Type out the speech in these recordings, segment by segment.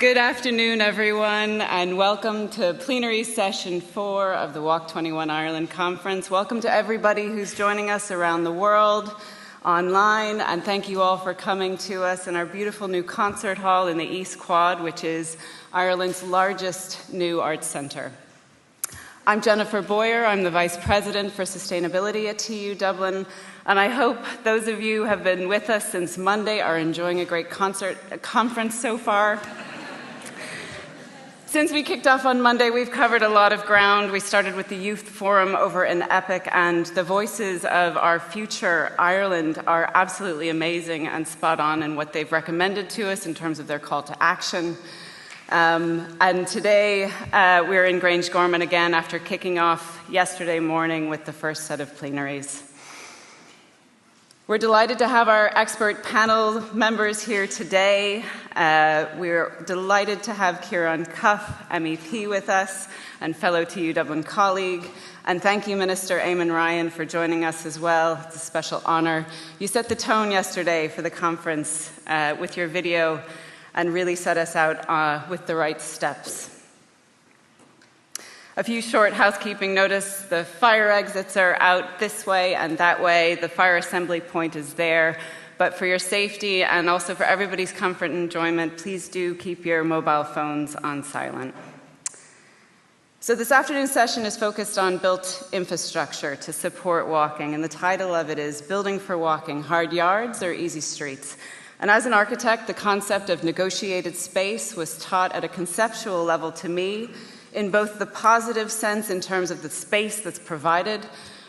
Good afternoon, everyone, and welcome to Plenary Session 4 of the Walk21 Ireland Conference. Welcome to everybody who's joining us around the world, online, and thank you all for coming to us in our beautiful new concert hall in the East Quad, which is Ireland's largest new arts centre. I'm Jennifer Boyer. I'm the Vice President for Sustainability at TU Dublin, and I hope those of you who have been with us since Monday are enjoying a great conference so far. Since we kicked off on Monday, we've covered a lot of ground. We started with the Youth Forum over in Epic, and the voices of our future Ireland are absolutely amazing and spot on in what they've recommended to us in terms of their call to action. And today, we're in Grangegorman again after kicking off yesterday morning with the first set of plenaries. We're delighted to have our expert panel members here today. We're delighted to have Ciarán Cuffe, MEP, with us, and fellow TU Dublin colleague. And thank you, Minister Éamon Ryan, for joining us as well. It's a special honour. You set the tone yesterday for the conference with your video and really set us out with the right steps. A few short housekeeping notice. The fire exits are out this way and that way. The fire assembly point is there. But for your safety and also for everybody's comfort and enjoyment, please do keep your mobile phones on silent. So this afternoon's session is focused on built infrastructure to support walking, and the title of it is Building for Walking, Hard Yards or Easy Streets? And as an architect, the concept of negotiated space was taught at a conceptual level to me in both the positive sense in terms of the space that's provided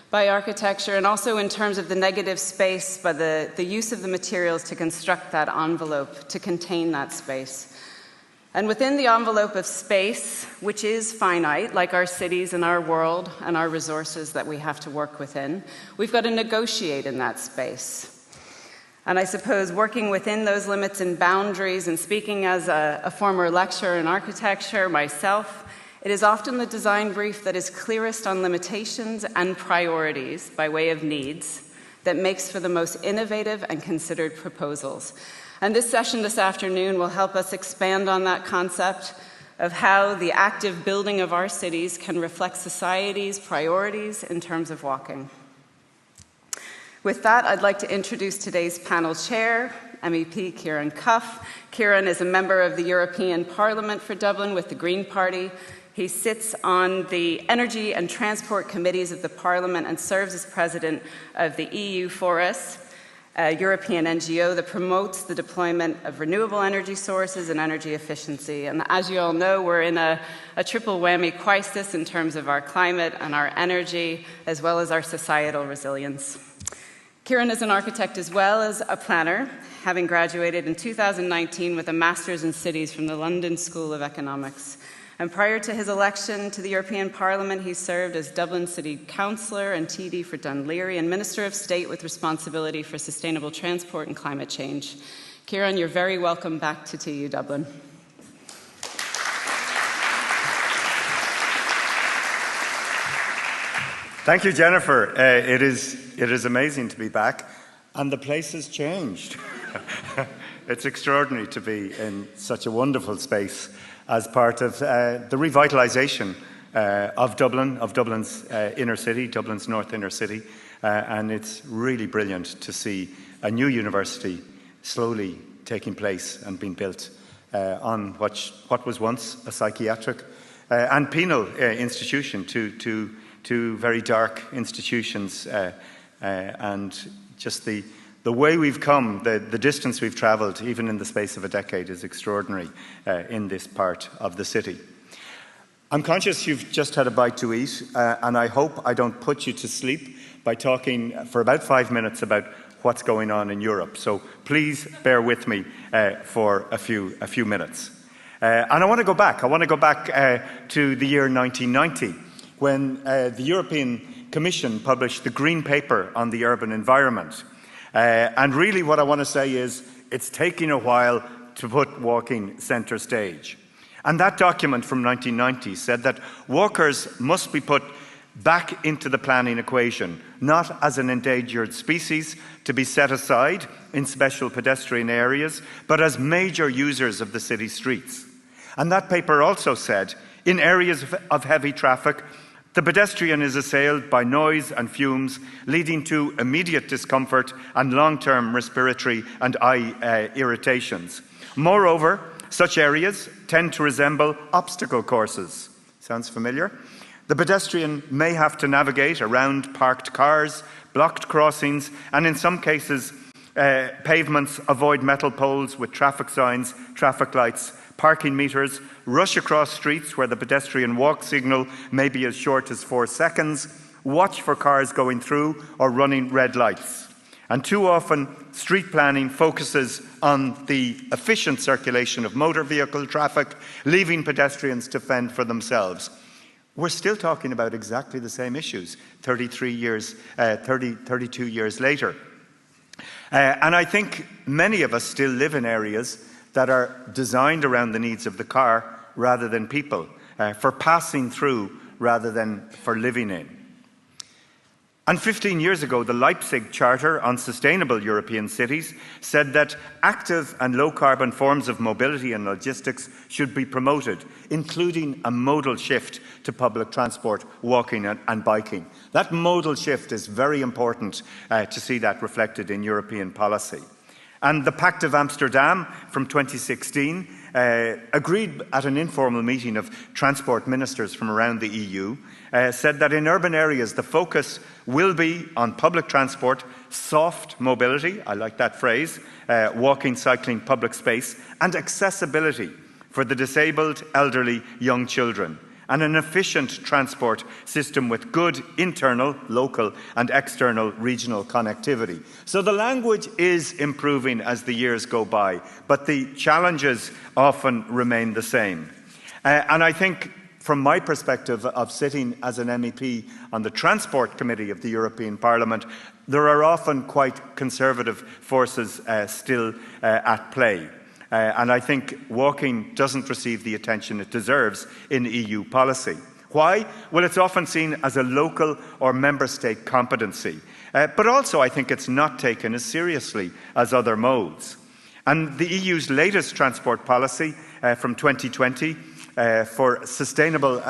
by architecture and also in terms of the negative space by the use of the materials to construct that envelope, to contain that space. And within the envelope of space, which is finite, like our cities and our world and our resources that we have to work within, we've got to negotiate in that space. And I suppose working within those limits and boundaries, and speaking as a former lecturer in architecture myself, it is often the design brief that is clearest on limitations and priorities by way of needs that makes for the most innovative and considered proposals. And this session this afternoon will help us expand on that concept of how the active building of our cities can reflect society's priorities in terms of walking. With that, I'd like to introduce today's panel chair, MEP Ciarán Cuffe. Ciarán is a member of the European Parliament for Dublin with the Green Party. He sits on the Energy and Transport Committees of the Parliament and serves as president of the EU Forest, a European NGO that promotes the deployment of renewable energy sources and energy efficiency. And as you all know, we're in a triple whammy crisis in terms of our climate and our energy, as well as our societal resilience. Ciarán is an architect as well as a planner, having graduated in 2019 with a Master's in Cities from the London School of Economics. And prior to his election to the European Parliament, he served as Dublin City Councillor and TD for Dunleary and Minister of State with responsibility for sustainable transport and climate change. Ciarán, you're very welcome back to TU Dublin. Thank you, Jennifer. It is amazing to be back, and the place has changed. It's extraordinary to be in such a wonderful space as part of the revitalisation of Dublin, of Dublin's inner city, Dublin's north inner city, and it's really brilliant to see a new university slowly taking place and being built on what was once a psychiatric and penal institution, two very dark institutions, and just the way we've come, the distance we've travelled, even in the space of a decade, is extraordinary in this part of the city. I'm conscious you've just had a bite to eat, and I hope I don't put you to sleep by talking for about 5 minutes about what's going on in Europe. So please bear with me for a few minutes. And I want to go back. I want to go back to the year 1990, when the European Commission published the Green Paper on the urban environment. And really what I want to say is it's taking a while to put walking centre stage. And that document from 1990 said that walkers must be put back into the planning equation, not as an endangered species to be set aside in special pedestrian areas, but as major users of the city streets. And that paper also said, in areas of heavy traffic, the pedestrian is assailed by noise and fumes, leading to immediate discomfort and long-term respiratory and eye irritations. Moreover, such areas tend to resemble obstacle courses. Sounds familiar? The pedestrian may have to navigate around parked cars, blocked crossings, and in some cases, pavements avoid metal poles with traffic signs, traffic lights, parking meters, rush across streets where the pedestrian walk signal may be as short as 4 seconds, watch for cars going through or running red lights. And too often, street planning focuses on the efficient circulation of motor vehicle traffic, leaving pedestrians to fend for themselves. We're still talking about exactly the same issues 32 years later. And I think many of us still live in areas that are designed around the needs of the car rather than people, for passing through rather than for living in. And 15 years ago, the Leipzig Charter on Sustainable European Cities said that active and low-carbon forms of mobility and logistics should be promoted, including a modal shift to public transport, walking and biking. That modal shift is very important to see that reflected in European policy. And the Pact of Amsterdam from 2016 agreed at an informal meeting of transport ministers from around the EU, said that in urban areas the focus will be on public transport, soft mobility, I like that phrase, walking, cycling, public space, and accessibility for the disabled, elderly, young children, and an efficient transport system with good internal, local and external regional connectivity. So the language is improving as the years go by, but the challenges often remain the same. And I think from my perspective of sitting as an MEP on the Transport Committee of the European Parliament, there are often quite conservative forces still at play. And I think walking doesn't receive the attention it deserves in EU policy. Why? Well, it's often seen as a local or member state competency. But also I think it's not taken as seriously as other modes. And the EU's latest transport policy from 2020 for a sustainable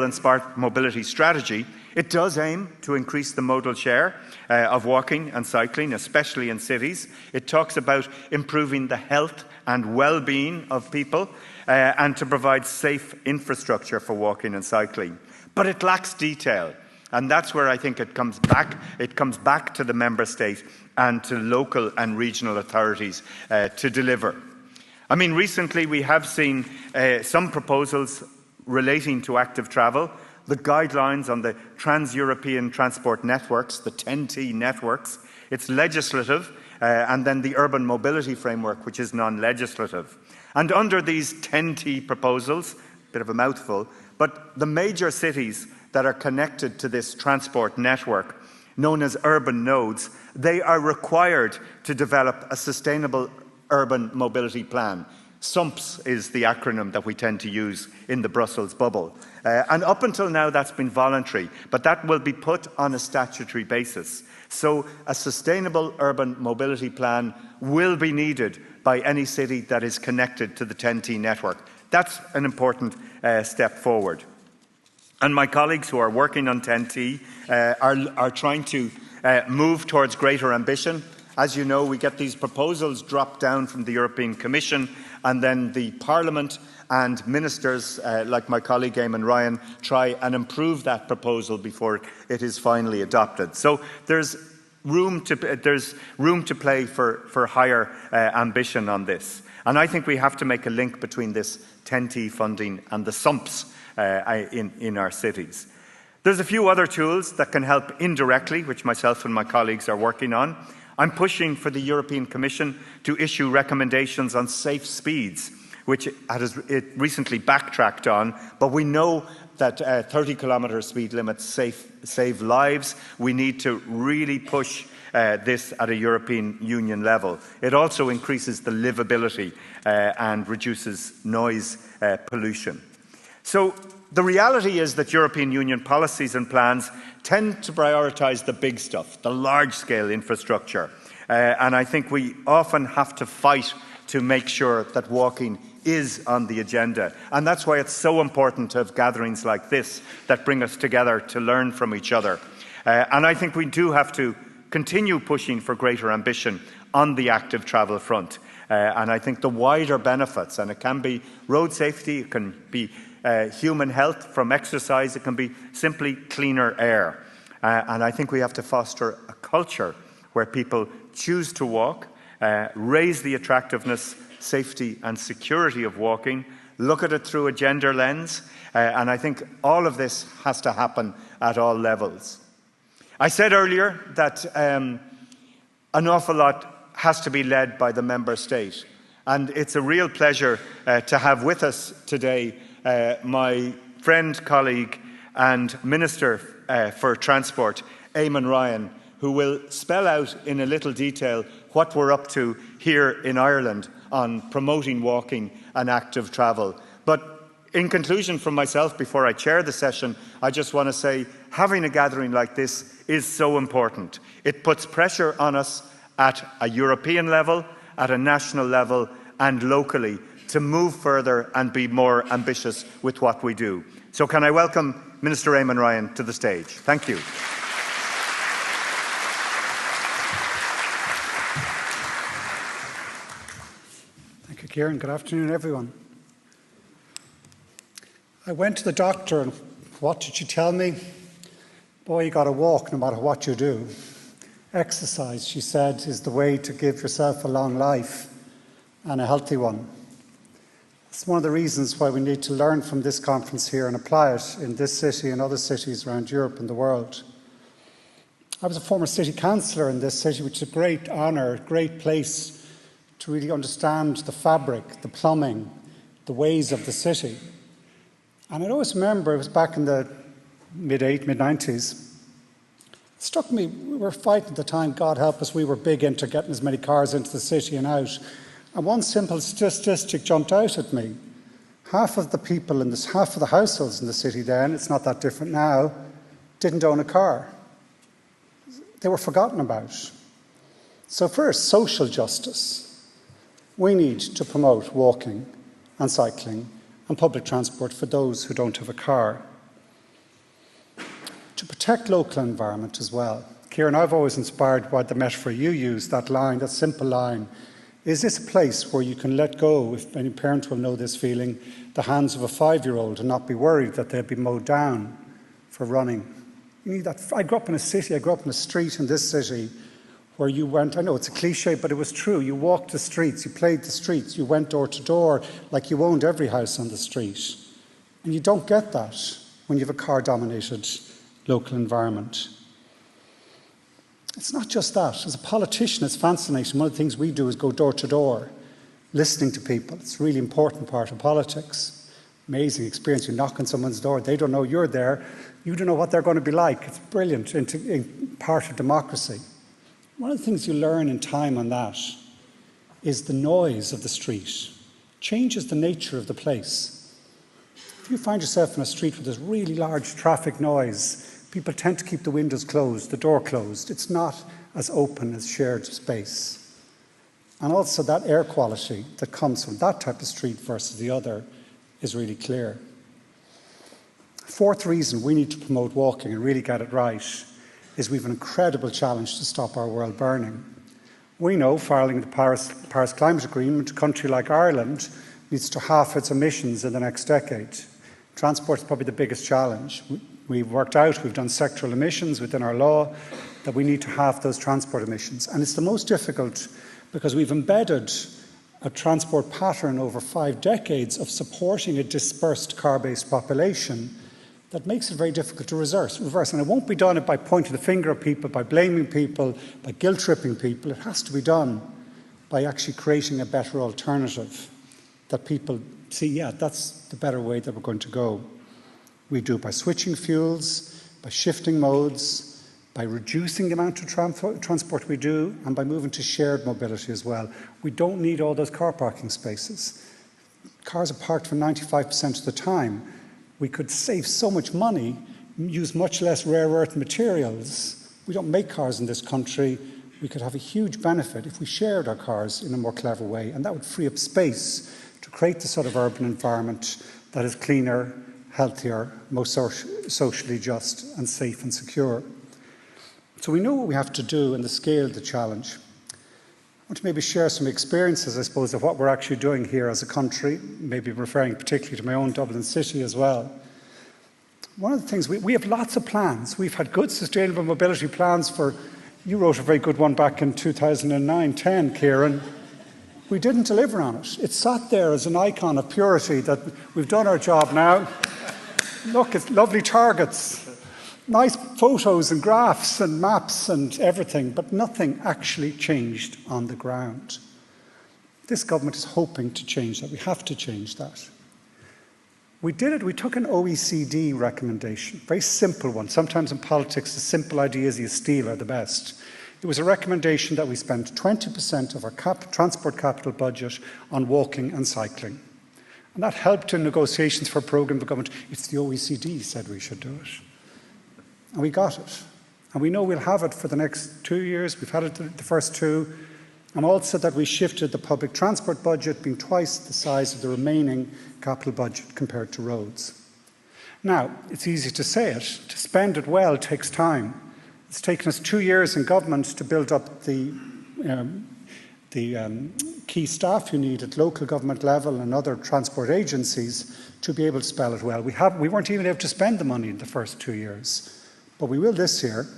and smart mobility strategy, it does aim to increase the modal share of walking and cycling, especially in cities. It talks about improving the health and well-being of people and to provide safe infrastructure for walking and cycling. But it lacks detail, and that's where I think it comes back. It comes back to the member state and to local and regional authorities to deliver. I mean, recently we have seen some proposals relating to active travel, the guidelines on the trans-European transport networks, the TEN-T networks. It's legislative, and then the urban mobility framework, which is non-legislative. And under these TEN-T proposals, a bit of a mouthful, but the major cities that are connected to this transport network, known as urban nodes, they are required to develop a sustainable urban mobility plan. SUMPS is the acronym that we tend to use in the Brussels bubble. And up until now that's been voluntary, but that will be put on a statutory basis. So a sustainable urban mobility plan will be needed by any city that is connected to the TEN-T network. That's an important step forward. And my colleagues who are working on TEN-T are trying to move towards greater ambition. As you know, we get these proposals dropped down from the European Commission, and then the Parliament and ministers, like my colleague Éamon Ryan, try and improve that proposal before it is finally adopted. So there's room to play for higher ambition on this. And I think we have to make a link between this TEN-T funding and the SUMPs in our cities. There's a few other tools that can help indirectly, which myself and my colleagues are working on. I'm pushing for the European Commission to issue recommendations on safe speeds, which it recently backtracked on, but we know that 30-kilometre speed limits save lives. We need to really push this at a European Union level. It also increases the livability and reduces noise pollution. So the reality is that European Union policies and plans tend to prioritise the big stuff, the large-scale infrastructure. And I think we often have to fight to make sure that walking is on the agenda. And that's why it's so important to have gatherings like this that bring us together to learn from each other. And I think we do have to continue pushing for greater ambition on the active travel front. And I think the wider benefits, and it can be road safety, it can be human health from exercise, it can be simply cleaner air. And I think we have to foster a culture where people choose to walk, raise the attractiveness, safety and security of walking, look at it through a gender lens, and I think all of this has to happen at all levels. I said earlier that an awful lot has to be led by the member state, and it's a real pleasure to have with us today my friend, colleague and Minister for Transport, Éamon Ryan, who will spell out in a little detail what we're up to here in Ireland on promoting walking and active travel. But in conclusion from myself, before I chair the session, I just want to say having a gathering like this is so important. It puts pressure on us at a European level, at a national level and locally to move further and be more ambitious with what we do. So can I welcome Minister Éamon Ryan to the stage. Thank you. Thank you, Ciarán. Good afternoon, everyone. I went to the doctor and what did she tell me? Boy, you got to walk no matter what you do. Exercise, she said, is the way to give yourself a long life and a healthy one. It's one of the reasons why we need to learn from this conference here and apply it in this city and other cities around Europe and the world. I was a former city councillor in this city, which is a great honour, a great place to really understand the fabric, the plumbing, the ways of the city. And I always remember, it was back in the mid-90s, it struck me, we were fighting at the time, God help us, we were big into getting as many cars into the city and out. And one simple statistic jumped out at me. Half of the people in this, half of the households in the city then, it's not that different now, didn't own a car. They were forgotten about. So first, social justice. We need to promote walking and cycling and public transport for those who don't have a car. To protect local environment as well. Ciarán, I've always inspired by the metaphor you use, that line, that simple line. Is this a place where you can let go, if any parent will know this feeling, the hands of a 5-year-old and not be worried that they'll be mowed down for running? You need that. I grew up in a city, I grew up in a street in this city where you went, I know it's a cliche, but it was true. You walked the streets, you played the streets, you went door to door like you owned every house on the street. And you don't get that when you have a car-dominated local environment. It's not just that. As a politician, it's fascinating. One of the things we do is go door to door, listening to people. It's a really important part of politics. Amazing experience. You knock on someone's door, they don't know you're there. You don't know what they're going to be like. It's brilliant in part of democracy. One of the things you learn in time on that is the noise of the street changes the nature of the place. If you find yourself in a street with this really large traffic noise, people tend to keep the windows closed, the door closed. It's not as open as shared space. And also that air quality that comes from that type of street versus the other is really clear. Fourth reason we need to promote walking and really get it right is we have an incredible challenge to stop our world burning. We know, following the Paris Climate Agreement, a country like Ireland needs to halve its emissions in the next decade. Transport is probably the biggest challenge. We've worked out, we've done sectoral emissions within our law, that we need to halve those transport emissions. And it's the most difficult because we've embedded a transport pattern over 5 decades of supporting a dispersed car-based population that makes it very difficult to reverse. And it won't be done by pointing the finger at people, by blaming people, by guilt-tripping people. It has to be done by actually creating a better alternative that people see, yeah, that's the better way that we're going to go. We do it by switching fuels, by shifting modes, by reducing the amount of transport we do, and by moving to shared mobility as well. We don't need all those car parking spaces. Cars are parked for 95% of the time. We could save so much money, use much less rare earth materials. We don't make cars in this country. We could have a huge benefit if we shared our cars in a more clever way, and that would free up space to create the sort of urban environment that is cleaner, healthier, more socially just and safe and secure. So we know what we have to do and the scale of the challenge. I want to maybe share some experiences, I suppose, of what we're actually doing here as a country, maybe referring particularly to my own Dublin city as well. One of the things, we have lots of plans. We've had good sustainable mobility plans for, you wrote a very good one back in 2009-10, Ciarán. We didn't deliver on it. It sat there as an icon of purity that we've done our job now. Look, it's lovely targets, nice photos and graphs and maps and everything, but nothing actually changed on the ground. This government is hoping to change that. We have to change that. We did it. We took an OECD recommendation, very simple one. Sometimes in politics, the simple ideas you steal are the best. It was a recommendation that we spend 20% of our transport capital budget on walking and cycling. And that helped in negotiations for a programme the government. It's the OECD said we should do it. And we got it. And we know we'll have it for the next 2 years. We've had it the first 2. And also that we shifted the public transport budget being twice the size of the remaining capital budget compared to roads. Now, it's easy to say it. To spend it well takes time. It's taken us 2 years in government to build up the key staff you need at local government level and other transport agencies to be able to spell it well. We weren't even able to spend the money in the first 2 years, but we will this year.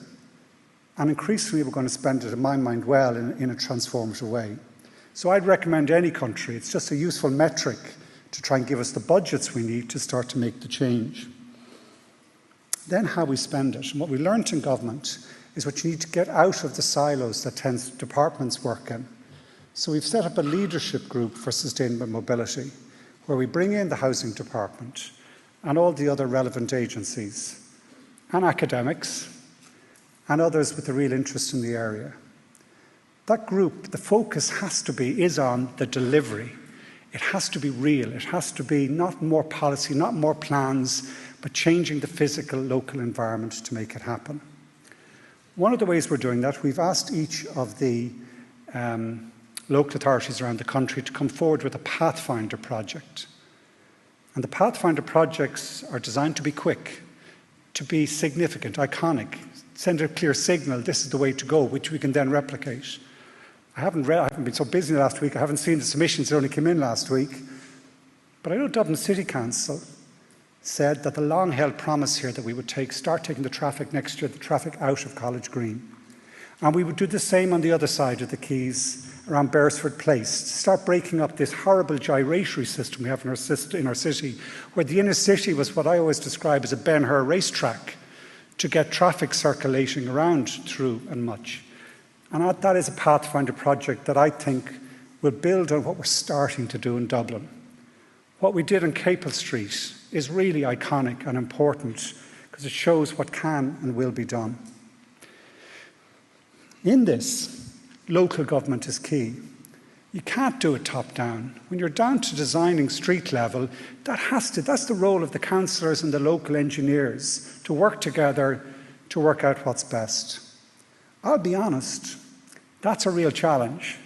And increasingly, we're going to spend it, in my mind, well in a transformative way. So I'd recommend any country. It's just a useful metric to try and give us the budgets we need to start to make the change. Then how we spend it. And what we learned in government is what you need to get out of the silos that departments work in. So we've set up a leadership group for sustainable mobility, where we bring in the housing department and all the other relevant agencies and academics, and others with a real interest in the area. That group, the focus is on the delivery. It has to be real. It has to be not more policy, not more plans, but changing the physical local environment to make it happen. One of the ways we're doing that, we've asked each of the local authorities around the country to come forward with a Pathfinder project. And the Pathfinder projects are designed to be quick, to be significant, iconic, send a clear signal, this is the way to go, which we can then replicate. I haven't been so busy last week, I haven't seen the submissions that only came in last week. But I know Dublin City Council said that the long-held promise here that we would start taking the traffic next year, the traffic out of College Green. And we would do the same on the other side of the quays around Beresford Place, start breaking up this horrible gyratory system we have in our city, where the inner city was what I always describe as a Ben-Hur racetrack, to get traffic circulating around through and much. And that is a Pathfinder project that I think will build on what we're starting to do in Dublin. What we did on Capel Street is really iconic and important because it shows what can and will be done. In this, local government is key. You can't do it top down. When you're down to designing street level, that's the role of the councillors and the local engineers to work together to work out what's best. I'll be honest, that's a real challenge.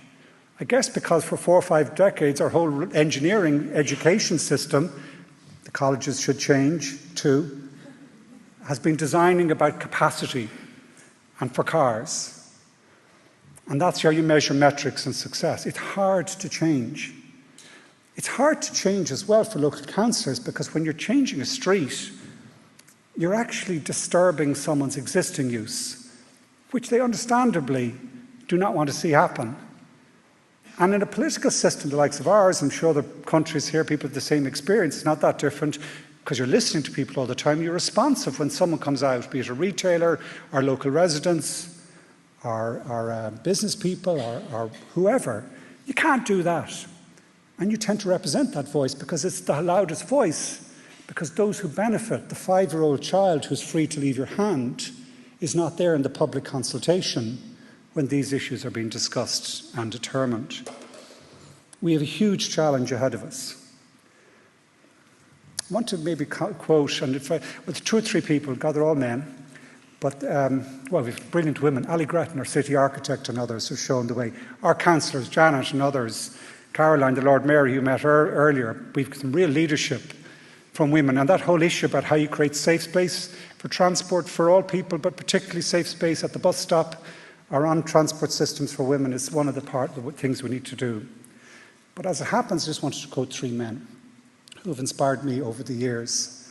I guess because for 4 or 5 decades, our whole engineering education system, the colleges should change too, has been designing about capacity and for cars. And that's how you measure metrics and success. It's hard to change. It's hard to change as well for local councillors because when you're changing a street, you're actually disturbing someone's existing use, which they understandably do not want to see happen. And in a political system the likes of ours, I'm sure the countries here, people have the same experience, it's not that different because you're listening to people all the time. You're responsive when someone comes out, be it a retailer, or local residents, or business people, or whoever. You can't do that. And you tend to represent that voice because it's the loudest voice, because those who benefit, the 5-year-old child who's free to leave your hand, is not there in the public consultation when these issues are being discussed and determined. We have a huge challenge ahead of us. I want to maybe quote, and with 2 or 3 people, God, they're all men, but, we've brilliant women. Ali Gretton, our city architect, and others have shown the way. Our councillors, Janet and others, Caroline, the Lord Mayor you met earlier, we've some real leadership from women. And that whole issue about how you create safe space for transport for all people, but particularly safe space at the bus stop or on transport systems for women is one of the things we need to do. But as it happens, I just wanted to quote 3 men who have inspired me over the years.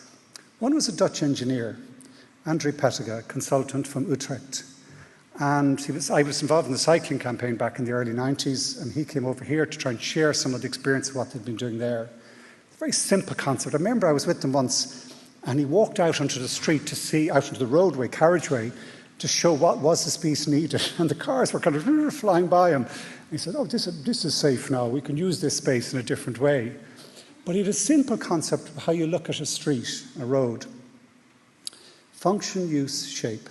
One was a Dutch engineer, André Pettiga, consultant from Utrecht. And I was involved in the cycling campaign back in the early 90s, and he came over here to try and share some of the experience of what they'd been doing there. It's a very simple concept. I remember I was with them once, and he walked out onto the street to see, out into the roadway, carriageway, to show what was the space needed. And the cars were kind of flying by him. And he said, oh, this is safe now. We can use this space in a different way. But he had a simple concept of how you look at a street, a road. Function, use, shape.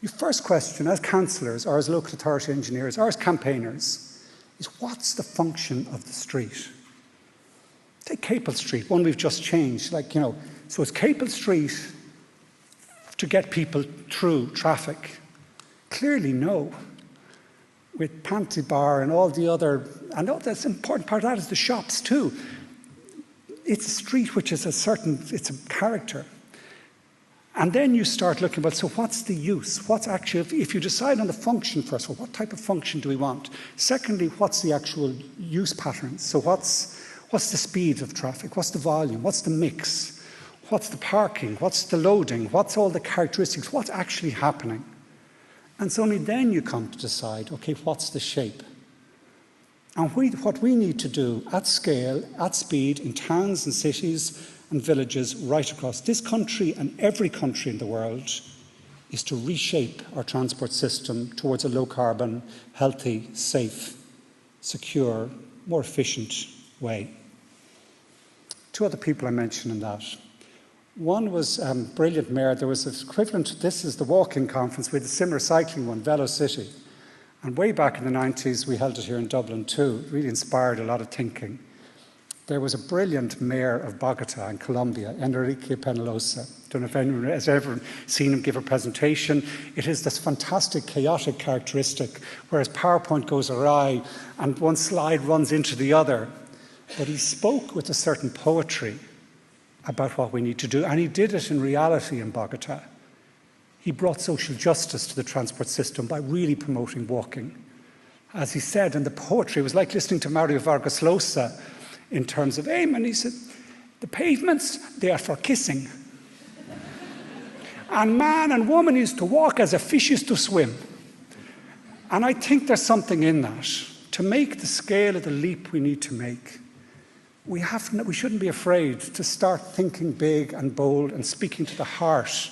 Your first question as councillors or as local authority engineers or as campaigners is what's the function of the street? Take Capel Street, one we've just changed. So it's Capel Street to get people through traffic? Clearly no. With Panty Bar and all the other, and that's an important part of that is the shops too. It's a street which is it's a character. And then you start looking about, so what's the use? What's actually, if you decide on the function first, well, what type of function do we want? Secondly, what's the actual use patterns? So what's the speed of traffic? What's the volume? What's the mix? What's the parking? What's the loading? What's all the characteristics? What's actually happening? And so only then you come to decide, okay, what's the shape? And what we need to do at scale, at speed, in towns and cities and villages right across this country and every country in the world is to reshape our transport system towards a low-carbon, healthy, safe, secure, more efficient way. 2 other people I mentioned in that. One was brilliant mayor. There was an equivalent, this is the Walking Conference, with a similar cycling one, Velo City. And way back in the 90s, we held it here in Dublin too. It really inspired a lot of thinking. There was a brilliant mayor of Bogota in Colombia, Enrique Peñalosa. I don't know if anyone has ever seen him give a presentation. It is this fantastic, chaotic characteristic, whereas PowerPoint goes awry and one slide runs into the other. But he spoke with a certain poetry about what we need to do, and he did it in reality in Bogota. He brought social justice to the transport system by really promoting walking. As he said, and the poetry was like listening to Mario Vargas Llosa in terms of Éamon. He said, the pavements, they are for kissing. And man and woman used to walk as a fish used to swim. And I think there's something in that. To make the scale of the leap we need to make, we shouldn't be afraid to start thinking big and bold and speaking to the heart.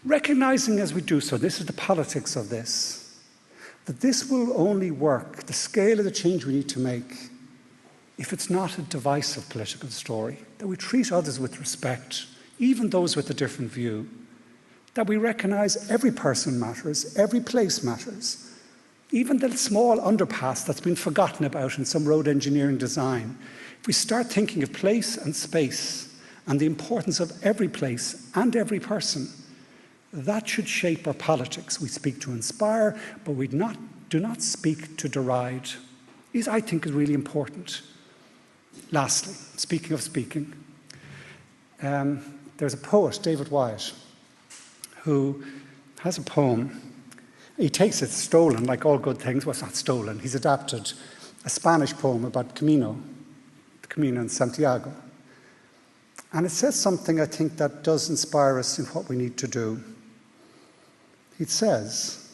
Recognizing as we do so, this is the politics of this, that this will only work, the scale of the change we need to make, if it's not a divisive political story, that we treat others with respect, even those with a different view, that we recognize every person matters, every place matters, even the small underpass that's been forgotten about in some road engineering design. If we start thinking of place and space and the importance of every place and every person, that should shape our politics. We speak to inspire, but we do not speak to deride. This, I think, is really important. Lastly, speaking of speaking, there's a poet, David Wyatt, who has a poem. He takes it stolen, like all good things. Well, it's not stolen. He's adapted a Spanish poem about Camino, the Camino in Santiago. And it says something, I think, that does inspire us in what we need to do. It says,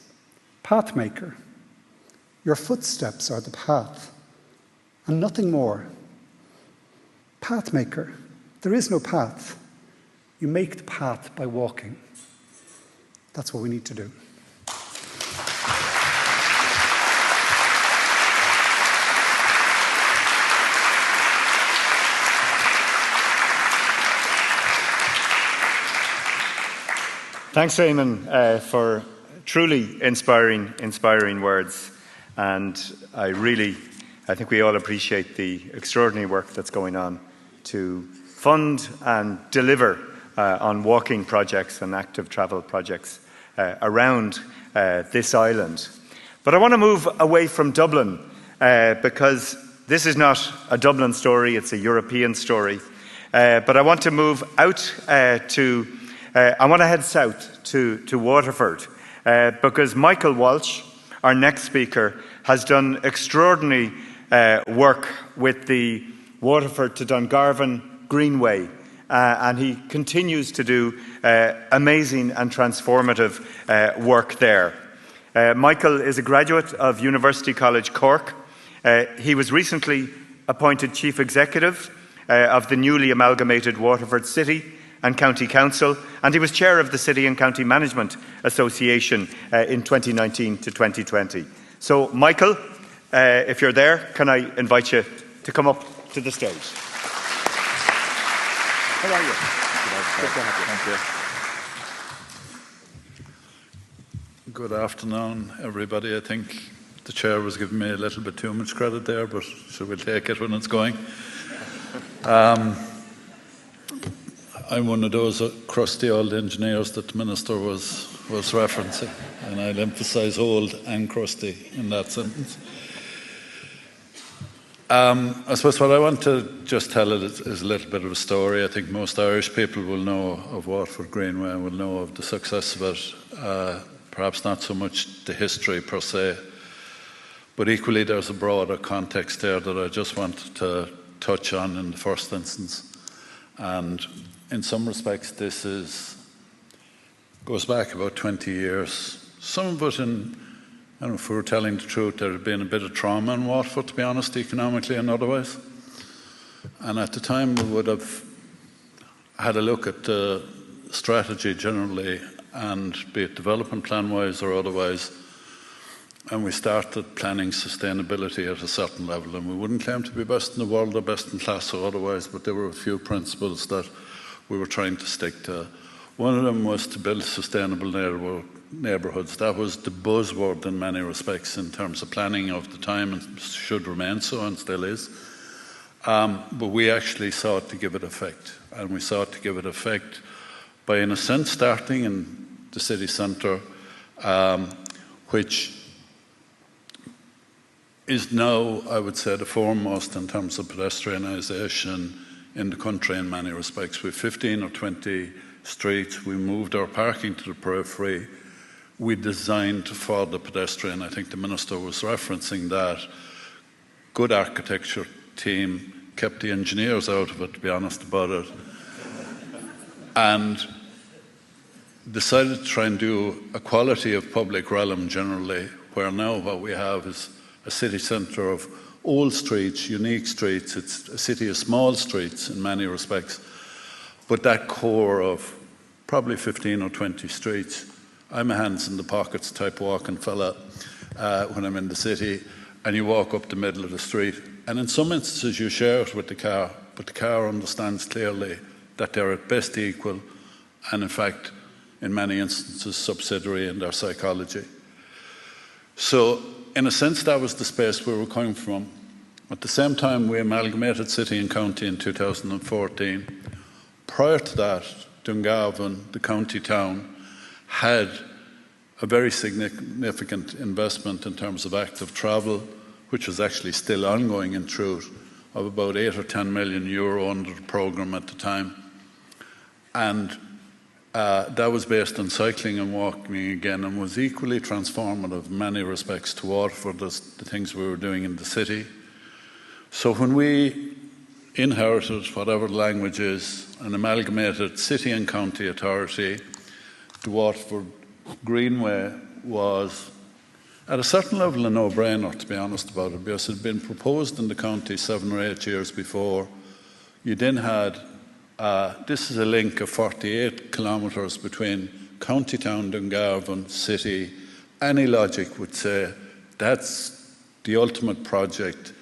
Pathmaker, your footsteps are the path, and nothing more. Pathmaker, there is no path. You make the path by walking. That's what we need to do. Thanks, Éamon, for truly inspiring words. And I think we all appreciate the extraordinary work that's going on to fund and deliver on walking projects and active travel projects around this island. But I want to move away from Dublin because this is not a Dublin story, it's a European story. But I want to move out I want to head south to Waterford, because Michael Walsh, our next speaker, has done extraordinary work with the Waterford to Dungarvan Greenway, and he continues to do amazing and transformative work there. Michael is a graduate of University College Cork. He was recently appointed Chief Executive of the newly amalgamated Waterford City and County Council, and he was Chair of the City and County Management Association in 2019 to 2020. So, Michael, if you're there, can I invite you to come up to the stage? How are you? Good to have you. Thank you. Good afternoon, everybody. I think the chair was giving me a little bit too much credit there, but so we'll take it when it's going. I'm one of those crusty old engineers that the Minister was referencing, and I'll emphasise old and crusty in that sentence. I suppose what I want to just tell is a little bit of a story. I think most Irish people will know of Waterford Greenway and will know of the success of it. Perhaps not so much the history per se, but equally there's a broader context there that I just wanted to touch on in the first instance. And in some respects this goes back about 20 years. Some of it, I don't know if we were telling the truth, there had been a bit of trauma in Waterford, to be honest, economically and otherwise. And at the time we would have had a look at the strategy generally, and be it development plan-wise or otherwise, and we started planning sustainability at a certain level. And we wouldn't claim to be best in the world or best in class or otherwise, but there were a few principles that we were trying to stick to. One of them was to build sustainable neighbourhoods. That was the buzzword in many respects in terms of planning of the time, and should remain so and still is. But we actually sought to give it effect, and we sought to give it effect by, in a sense, starting in the city centre, which is now, I would say, the foremost in terms of pedestrianisation in the country in many respects. We have 15 or 20 streets. We moved our parking to the periphery. We designed for the pedestrian. I think the Minister was referencing that. Good architecture team, kept the engineers out of it, to be honest about it, and decided to try and do a quality of public realm generally, where now what we have is a city centre of old streets, unique streets. It's a city of small streets in many respects, but that core of probably 15 or 20 streets. I'm a hands in the pockets type walking fella when I'm in the city, and you walk up the middle of the street, and in some instances you share it with the car, but the car understands clearly that they're at best equal, and in fact in many instances subsidiary in their psychology. So in a sense that was the space we were coming from. At the same time we amalgamated city and county in 2014. Prior to that, Dungarvan, the county town, had a very significant investment in terms of active travel, which was actually still ongoing in truth, of about 8 or 10 million euro under the programme at the time. And that was based on cycling and walking again, and was equally transformative in many respects to Waterford as the things we were doing in the city. So when we inherited, whatever the language is, an amalgamated city and county authority, the Waterford Greenway was at a certain level a no-brainer, to be honest about it, because it had been proposed in the county 7 or 8 years before. You then had this is a link of 48 kilometres between county town, Dungarvan, city. Any logic would say that's the ultimate project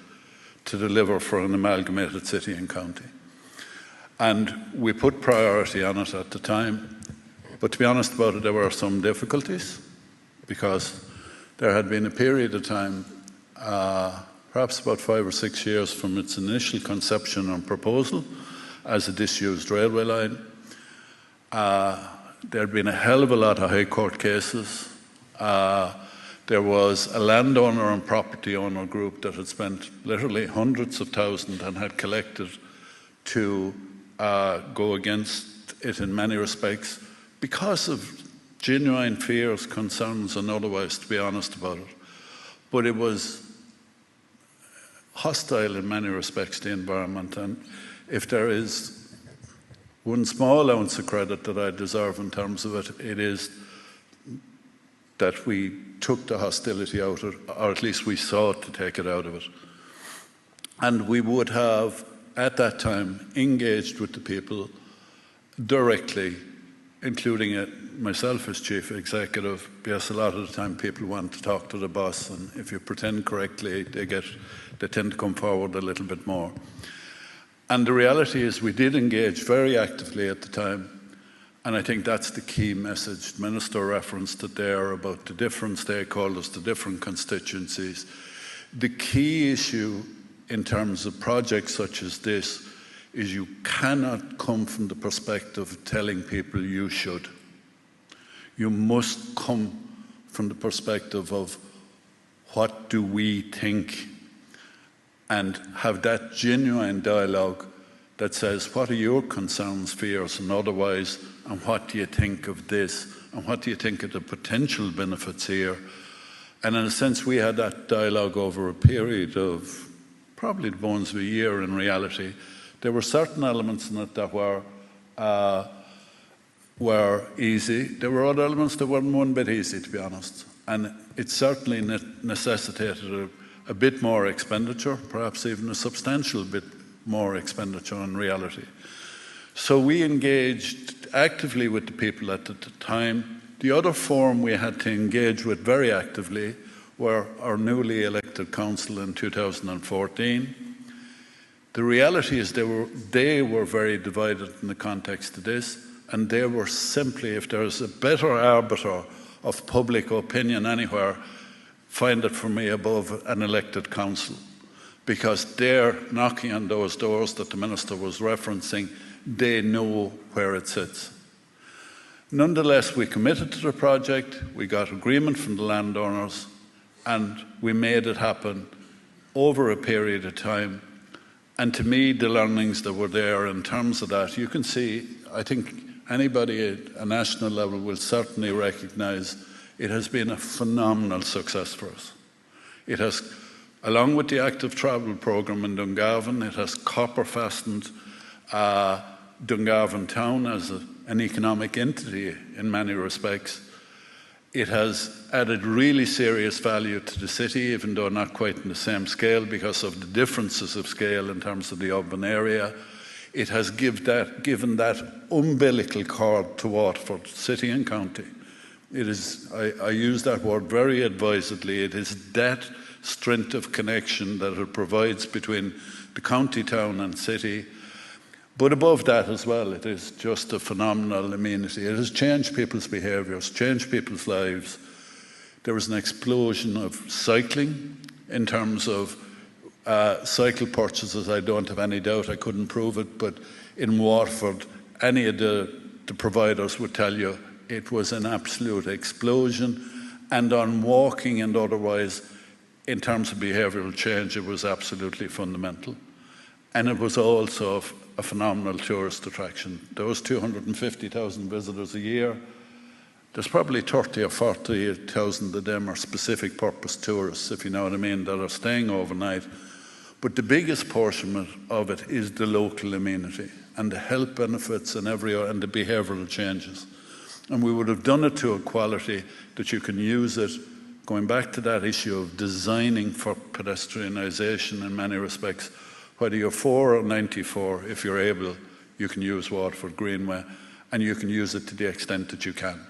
to deliver for an amalgamated city and county. And we put priority on it at the time. But to be honest about it, there were some difficulties, because there had been a period of time, perhaps about 5 or 6 years from its initial conception and proposal, as a disused railway line. There had been a hell of a lot of High Court cases. There was a landowner and property owner group that had spent literally hundreds of thousands and had collected to go against it in many respects because of genuine fears, concerns, and otherwise, to be honest about it. But it was hostile in many respects to the environment, and if there is one small ounce of credit that I deserve in terms of it, it is that we took the hostility out of it, or at least we sought to take it out of it. And we would have, at that time, engaged with the people directly, including myself as chief executive, because a lot of the time people want to talk to the boss, and if you pretend correctly, they tend to come forward a little bit more. And the reality is we did engage very actively at the time, and I think that's the key message. The Minister referenced it there about the different stakeholders, the different constituencies. The key issue in terms of projects such as this is you cannot come from the perspective of telling people you should. You must come from the perspective of what do we think, and have that genuine dialogue that says, what are your concerns, fears, and otherwise, and what do you think of this, and what do you think of the potential benefits here? And in a sense, we had that dialogue over a period of probably the bones of a year in reality. There were certain elements in it that were easy. There were other elements that weren't one bit easy, to be honest. And it certainly necessitated a bit more expenditure, perhaps even a substantial bit more expenditure in reality. So we engaged actively with the people at the time. The other forum we had to engage with very actively were our newly elected council in 2014. The reality is they were very divided in the context of this, and they were simply, if there's a better arbiter of public opinion anywhere, find it for me above an elected council, because they're knocking on those doors that the Minister was referencing. They know where it sits. Nonetheless, we committed to the project, we got agreement from the landowners, and we made it happen over a period of time. And to me, the learnings that were there in terms of that, you can see, I think anybody at a national level will certainly recognise it has been a phenomenal success for us. It has, along with the active travel programme in Dungarvan, it has copper-fastened Dungarvan town as an economic entity in many respects. It has added really serious value to the city, even though not quite in the same scale because of the differences of scale in terms of the urban area. It has given that umbilical cord to Waterford City and County. It is, I use that word very advisedly, it is that strength of connection that it provides between the county town and city. But above that as well, it is just a phenomenal amenity. It has changed people's behaviours, changed people's lives. There was an explosion of cycling in terms of cycle purchases. I don't have any doubt, I couldn't prove it, but in Waterford, any of the providers would tell you it was an absolute explosion. And on walking and otherwise, in terms of behavioural change, it was absolutely fundamental. And it was also a phenomenal tourist attraction. There was 250,000 visitors a year. There's probably 30 or 40,000 of them are specific purpose tourists, if you know what I mean, that are staying overnight. But the biggest portion of it is the local amenity and the health benefits and the behavioural changes. And we would have done it to a quality that you can use it, going back to that issue of designing for pedestrianisation in many respects. Whether you're 4 or 94, if you're able, you can use Waterford Greenway, and you can use it to the extent that you can.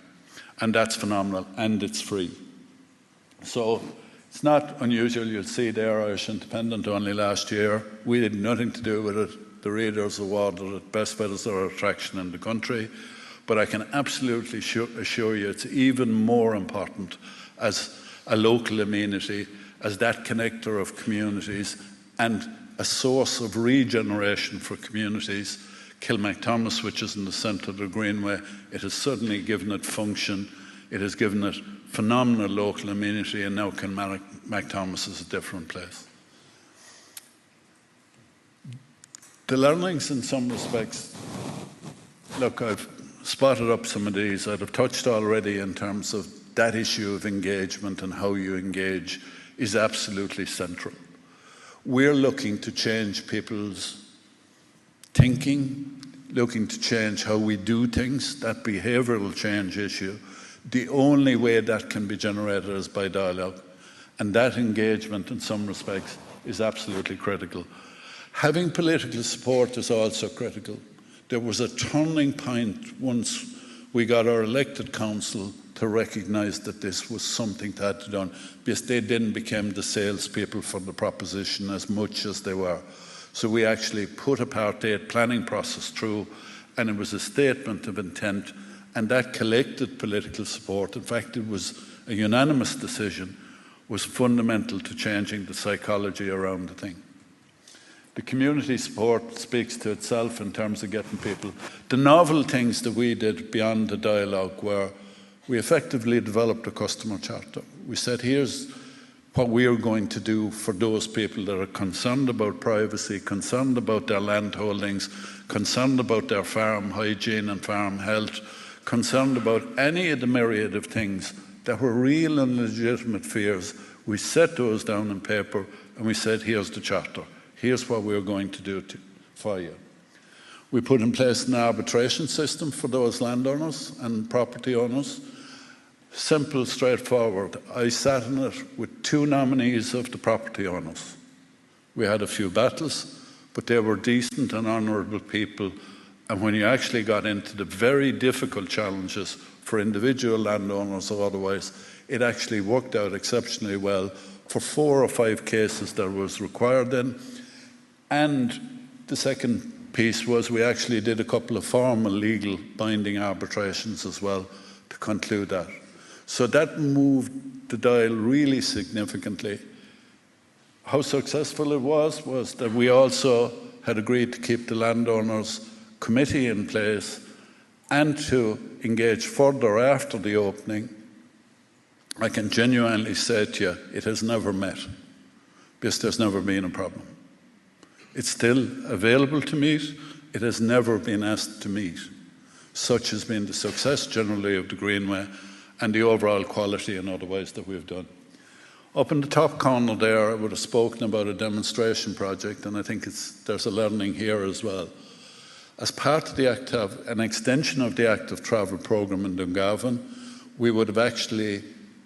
And that's phenomenal, and it's free. So it's not unusual. You'll see there Irish Independent only last year. We had nothing to do with it. The readers awarded it best visitor attraction in the country. But I can absolutely assure you it's even more important as a local amenity, as that connector of communities and a source of regeneration for communities. Kilmacthomas, which is in the centre of the Greenway, it has suddenly given it function, it has given it phenomenal local amenity, and now Kilmacthomas is a different place. The learnings in some respects, look, I've spotted up some of these. I'd have touched already in terms of that issue of engagement and how you engage is absolutely central. We're looking to change people's thinking, looking to change how we do things, that behavioural change issue. The only way that can be generated is by dialogue, and that engagement in some respects is absolutely critical. Having political support is also critical. There was a turning point once we got our elected council to recognise that this was something that had to be done, because they didn't become the salespeople for the proposition as much as they were. So we actually put a part-8 planning process through, and it was a statement of intent, and that collected political support. In fact, it was a unanimous decision, was fundamental to changing the psychology around the thing. The community support speaks to itself in terms of getting people. The novel things that we did beyond the dialogue were we effectively developed a customer charter. We said, here's what we are going to do for those people that are concerned about privacy, concerned about their land holdings, concerned about their farm hygiene and farm health, concerned about any of the myriad of things that were real and legitimate fears. We set those down on paper and we said, here's the charter. Here's what we're going to do for you. We put in place an arbitration system for those landowners and property owners. Simple, straightforward. I sat in it with 2 nominees of the property owners. We had a few battles, but they were decent and honourable people. And when you actually got into the very difficult challenges for individual landowners or otherwise, it actually worked out exceptionally well for 4 or 5 cases that was required then. And the second piece was we actually did a couple of formal legal binding arbitrations as well to conclude that. So that moved the dial really significantly. How successful it was that we also had agreed to keep the landowners committee in place and to engage further after the opening. I can genuinely say to you, it has never met, because there's never been a problem. It's still available to meet. It has never been asked to meet. Such has been the success generally of the Greenway and the overall quality and otherwise that we've done. Up in the top corner there, I would have spoken about a demonstration project, and I think there's a learning here as well. As part of the an extension of the active travel programme in Dungarvan, we would have actually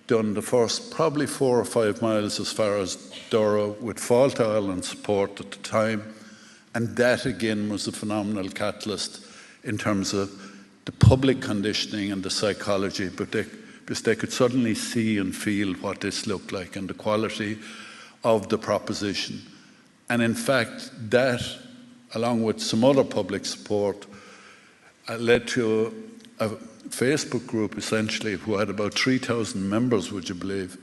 done the first probably 4 or 5 miles as far as Douro with Fáilte Island support at the time, and that again was a phenomenal catalyst in terms of the public conditioning and the psychology, because they could suddenly see and feel what this looked like and the quality of the proposition. And in fact, that, along with some other public support, led to a Facebook group essentially who had about 3,000 members, would you believe,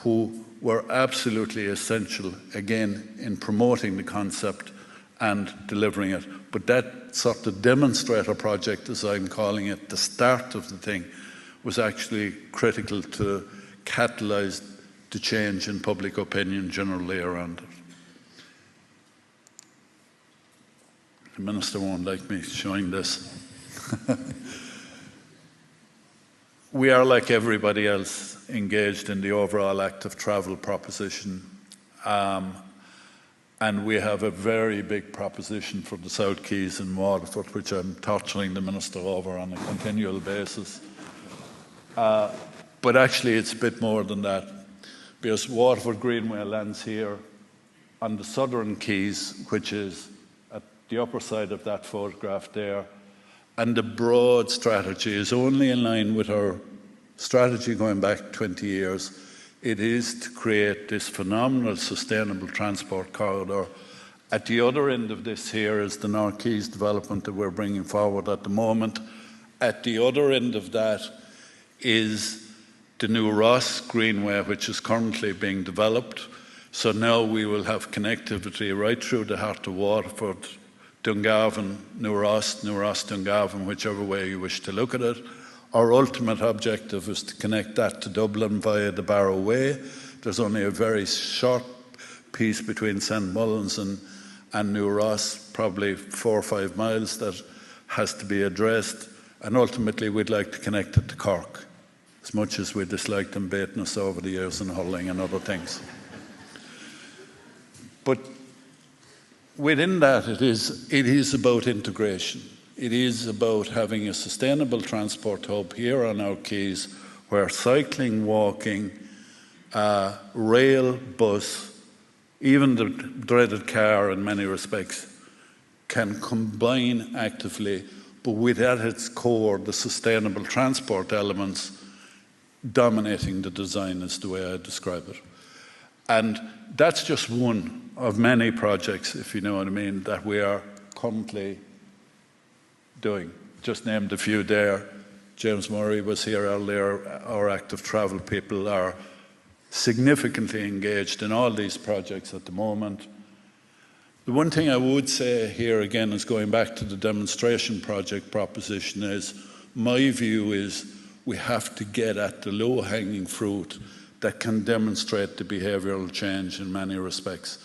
who were absolutely essential again in promoting the concept and delivering it. But that sort of demonstrator project, as I'm calling it, the start of the thing, was actually critical to catalyse the change in public opinion generally around it. The Minister won't like me showing this. We are, like everybody else, engaged in the overall active travel proposition. And we have a very big proposition for the South Quays in Waterford, which I'm torturing the Minister over on a continual basis. But actually it's a bit more than that, because Waterford Greenway lands here on the southern quays, which is at the upper side of that photograph there, and the broad strategy is only in line with our strategy going back 20 years. It is to create this phenomenal sustainable transport corridor. At the other end of this here is the North Quays development that we're bringing forward at the moment. At the other end of that is the new Ross Greenway, which is currently being developed. So now we will have connectivity right through the heart of Waterford, Dungarvan, New Ross, Dungarvan, whichever way you wish to look at it, Our ultimate objective is to connect that to Dublin via the Barrow Way. There's only a very short piece between St Mullins and New Ross, probably 4 or 5 miles, that has to be addressed. And ultimately, we'd like to connect it to Cork, as much as we disliked them baiting us over the years and hurling and other things. But within that, it is about integration. It is about having a sustainable transport hub here on our quays, where cycling, walking, rail, bus, even the dreaded car in many respects, can combine actively, but with at its core the sustainable transport elements dominating the design, is the way I describe it. And that's just one of many projects, if you know what I mean, that we are currently doing. Just named a few there. James Murray was here earlier. Our active travel people are significantly engaged in all these projects at the moment. The one thing I would say here again is, going back to the demonstration project proposition, is my view is we have to get at the low-hanging fruit that can demonstrate the behavioural change in many respects.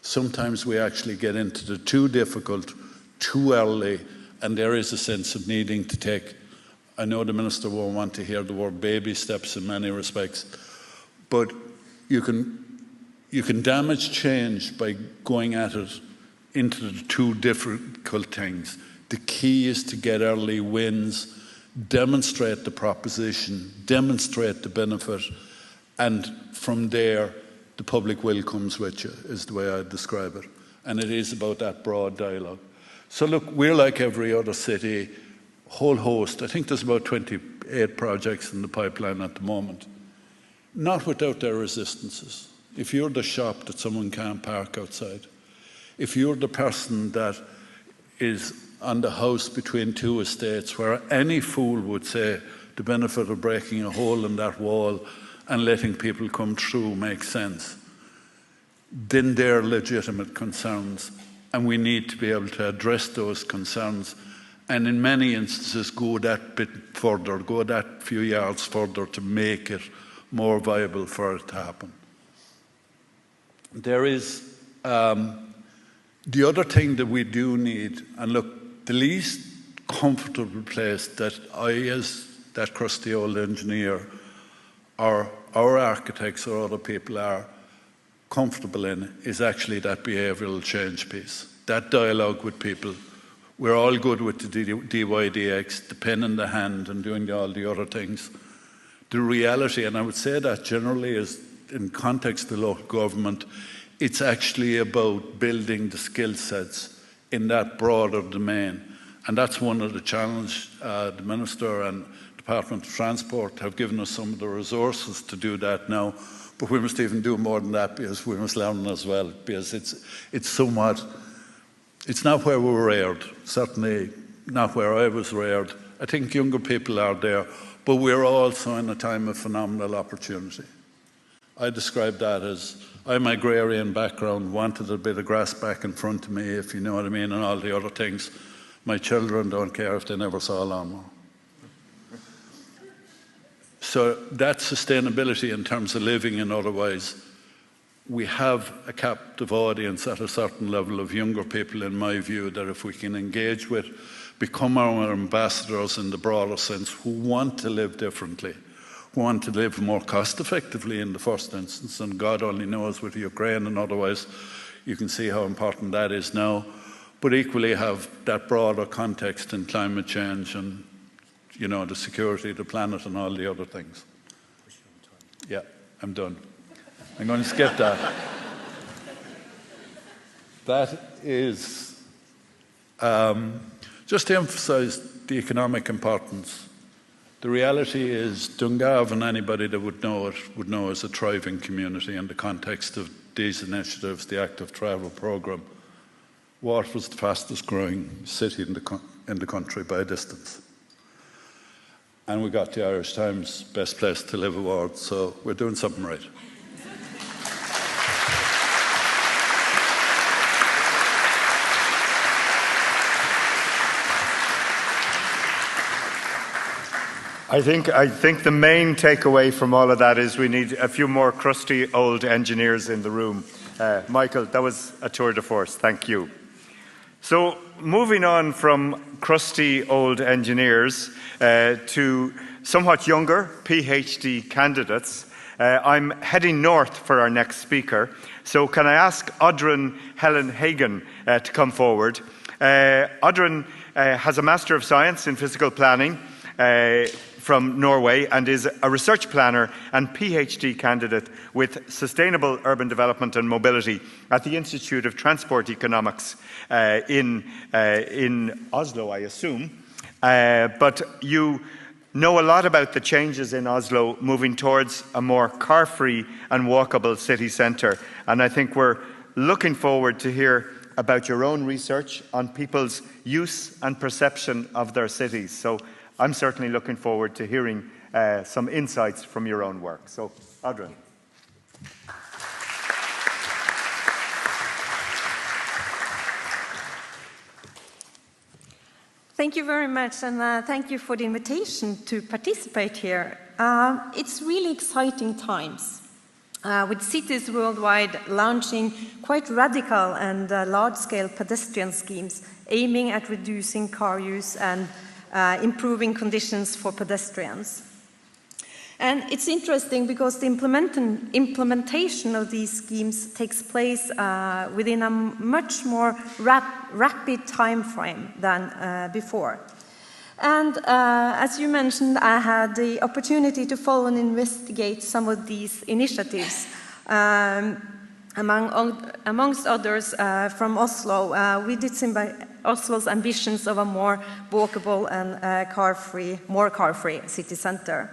Sometimes we actually get into the too difficult, too early, and there is a sense of needing to take, I know the Minister won't want to hear the word baby steps in many respects, but you can damage change by going at it into the too difficult things. The key is to get early wins, demonstrate the proposition, demonstrate the benefit, and from there, the public will comes with you, is the way I describe it. And it is about that broad dialogue. So look, we're like every other city, whole host. I think there's about 28 projects in the pipeline at the moment. Not without their resistances. If you're the shop that someone can't park outside, if you're the person that is on the house between two estates, where any fool would say the benefit of breaking a hole in that wall and letting people come through makes sense, then they're legitimate concerns, and we need to be able to address those concerns, and in many instances go that bit further, go that few yards further to make it more viable for it to happen. There is the other thing that we do need, and look, the least comfortable place that I, as that crusty old engineer, or our architects or other people are comfortable in, is actually that behavioural change piece, that dialogue with people. We're all good with the DYDX, the pen in the hand and doing all the other things. The reality, and I would say that generally, is in context of local government, it's actually about building the skill sets in that broader domain. And that's one of the challenges the Minister and Department of Transport have given us some of the resources to do that now. But we must even do more than that, because we must learn as well, because it's somewhat, it's not where we were reared, certainly not where I was reared. I think younger people are there, but we're also in a time of phenomenal opportunity. I describe that as, I'm an agrarian background, wanted a bit of grass back in front of me, if you know what I mean, and all the other things. My children don't care if they never saw a lawnmower. So that sustainability in terms of living and otherwise, we have a captive audience at a certain level of younger people, in my view, that if we can engage with, become our ambassadors in the broader sense, who want to live differently, who want to live more cost effectively in the first instance, and God only knows with Ukraine and otherwise, you can see how important that is now, but equally have that broader context in climate change and, you know, the security of the planet and all the other things. Yeah, I'm done. I'm going to skip that. That is just to emphasise the economic importance. The reality is Dungarvan, and anybody that would know it's a thriving community in the context of these initiatives, the Active Travel Programme. Waterford's the fastest growing city in the country by a distance. And we got the Irish Times Best Place to Live award, so we're doing something right. I think the main takeaway from all of that is we need a few more crusty old engineers in the room. Michael, that was a tour de force. Thank you. So moving on from crusty old engineers to somewhat younger PhD candidates, I'm heading north for our next speaker. So can I ask Oddrun Helen Hagen to come forward? Oddrun has a Master of Science in Physical Planning from Norway and is a research planner and PhD candidate with Sustainable Urban Development and Mobility at the Institute of Transport Economics in Oslo, I assume. But you know a lot about the changes in Oslo moving towards a more car-free and walkable city centre. And I think we're looking forward to hear about your own research on people's use and perception of their cities. So I'm certainly looking forward to hearing some insights from your own work. So, Oddrun. Thank you very much, and thank you for the invitation to participate here. It's really exciting times, with cities worldwide launching quite radical and large-scale pedestrian schemes aiming at reducing car use and improving conditions for pedestrians. And it's interesting because the implementation of these schemes takes place within a much more rapid time frame than before. And as you mentioned, I had the opportunity to follow and investigate some of these initiatives. Amongst others, from Oslo, we did some by Oslo's ambitions of a more walkable and more car-free city centre.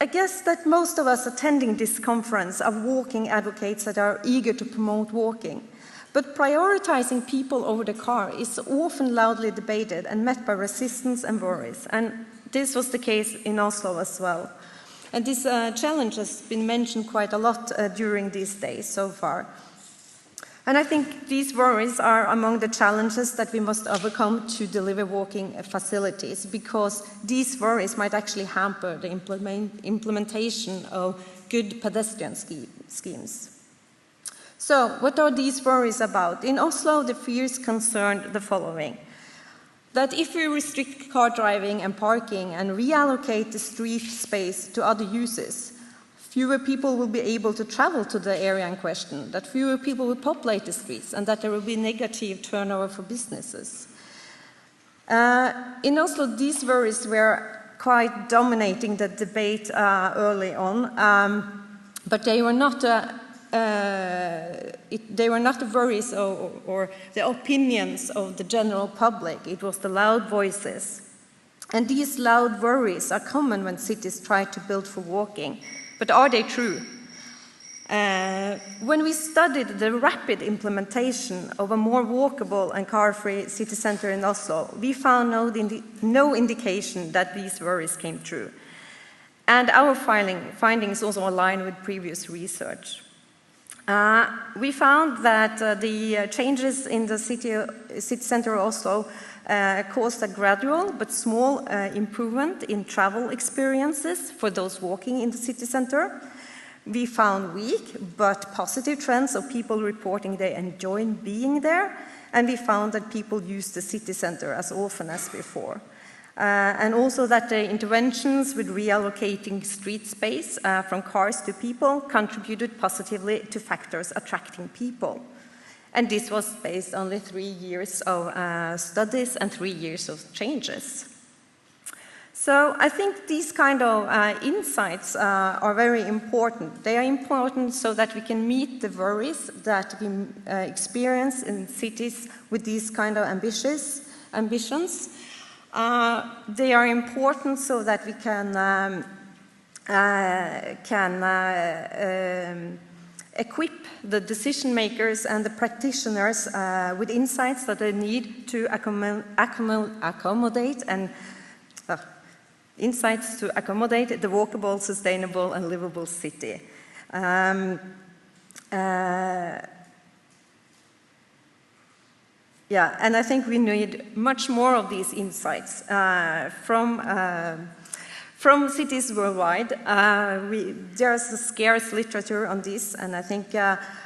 I guess that most of us attending this conference are walking advocates that are eager to promote walking. But prioritizing people over the car is often loudly debated and met by resistance and worries. And this was the case in Oslo as well. And this challenge has been mentioned quite a lot during these days so far. And I think these worries are among the challenges that we must overcome to deliver walking facilities, because these worries might actually hamper the implementation of good pedestrian schemes. So, what are these worries about? In Oslo, the fears concerned the following: that if we restrict car driving and parking and reallocate the street space to other uses, fewer people will be able to travel to the area in question, that fewer people will populate the streets, and that there will be negative turnover for businesses. In Oslo, these worries were quite dominating the debate early on, but they were not the worries or the opinions of the general public. It was the loud voices. And these loud worries are common when cities try to build for walking. But are they true? When we studied the rapid implementation of a more walkable and car-free city centre in Oslo, we found no indication that these worries came true. And our findings also align with previous research. We found that the changes in the city centre of Oslo caused a gradual but small improvement in travel experiences for those walking in the city centre. We found weak but positive trends of people reporting they enjoy being there, and we found that people use the city centre as often as before. And also that the interventions with reallocating street space from cars to people contributed positively to factors attracting people. And this was based on only 3 years of studies and 3 years of changes. So I think these kind of insights are very important. They are important so that we can meet the worries that we experience in cities with these kind of ambitions. They are important so that we can equip the decision makers and the practitioners with insights that they need to accommodate the walkable, sustainable and livable city. Yeah, and I think we need much more of these insights from cities worldwide. There's a scarce literature on this, and I think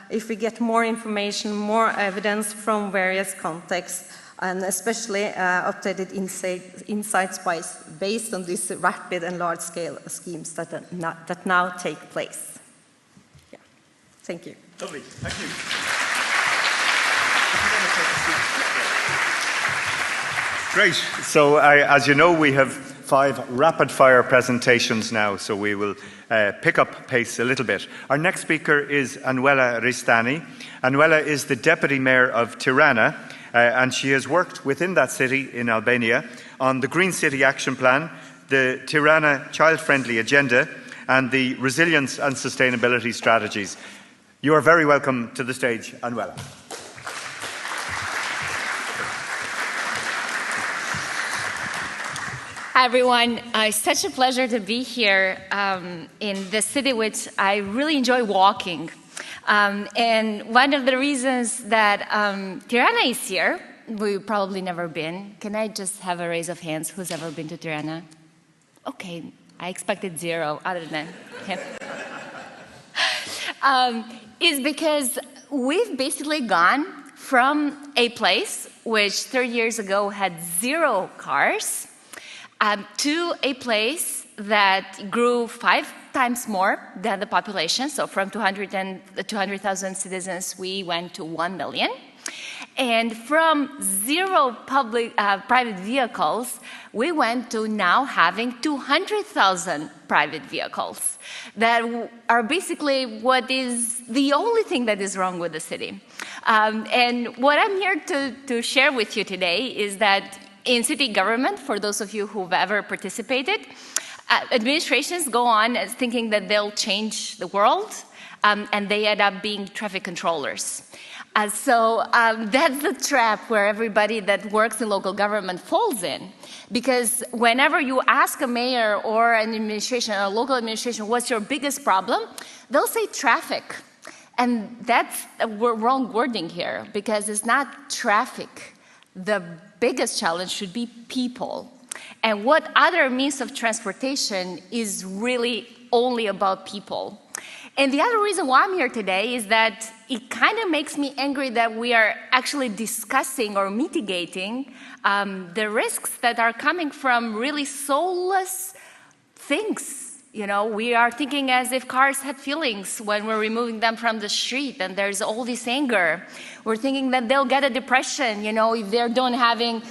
if we get more information, more evidence from various contexts, and especially updated insights based on these rapid and large-scale schemes that now take place. Yeah. Thank you. Lovely. Thank you. Great. So, as you know, we have 5 rapid-fire presentations now, so we will pick up pace a little bit. Our next speaker is Anuela Ristini. Anuela is the Deputy Mayor of Tirana, and she has worked within that city in Albania on the Green City Action Plan, the Tirana Child-Friendly Agenda, and the Resilience and Sustainability Strategies. You are very welcome to the stage, Anuela. Hi everyone, it's such a pleasure to be here in the city which I really enjoy walking. And one of the reasons that Tirana is here, we've probably never been. Can I just have a raise of hands who's ever been to Tirana? Okay, I expected 0 other than him. Is because we've basically gone from a place which 30 years ago had 0 cars to a place that grew 5 times more than the population. So from 200,000 citizens, we went to 1 million. And from 0 private vehicles, we went to now having 200,000 private vehicles that are basically what is the only thing that is wrong with the city. And what I'm here to share with you today is that in city government, for those of you who've ever participated, administrations go on as thinking that they'll change the world, and they end up being traffic controllers. So that's the trap where everybody that works in local government falls in. Because whenever you ask a mayor or an administration, a local administration, what's your biggest problem? They'll say traffic. And that's wrong wording here, because it's not traffic. The biggest challenge should be people. And what other means of transportation is really only about people. And the other reason why I'm here today is that it kind of makes me angry that we are actually discussing or mitigating the risks that are coming from really soulless things. You know, we are thinking as if cars had feelings when we're removing them from the street, and there's all this anger. We're thinking that they'll get a depression, you know, if they're not having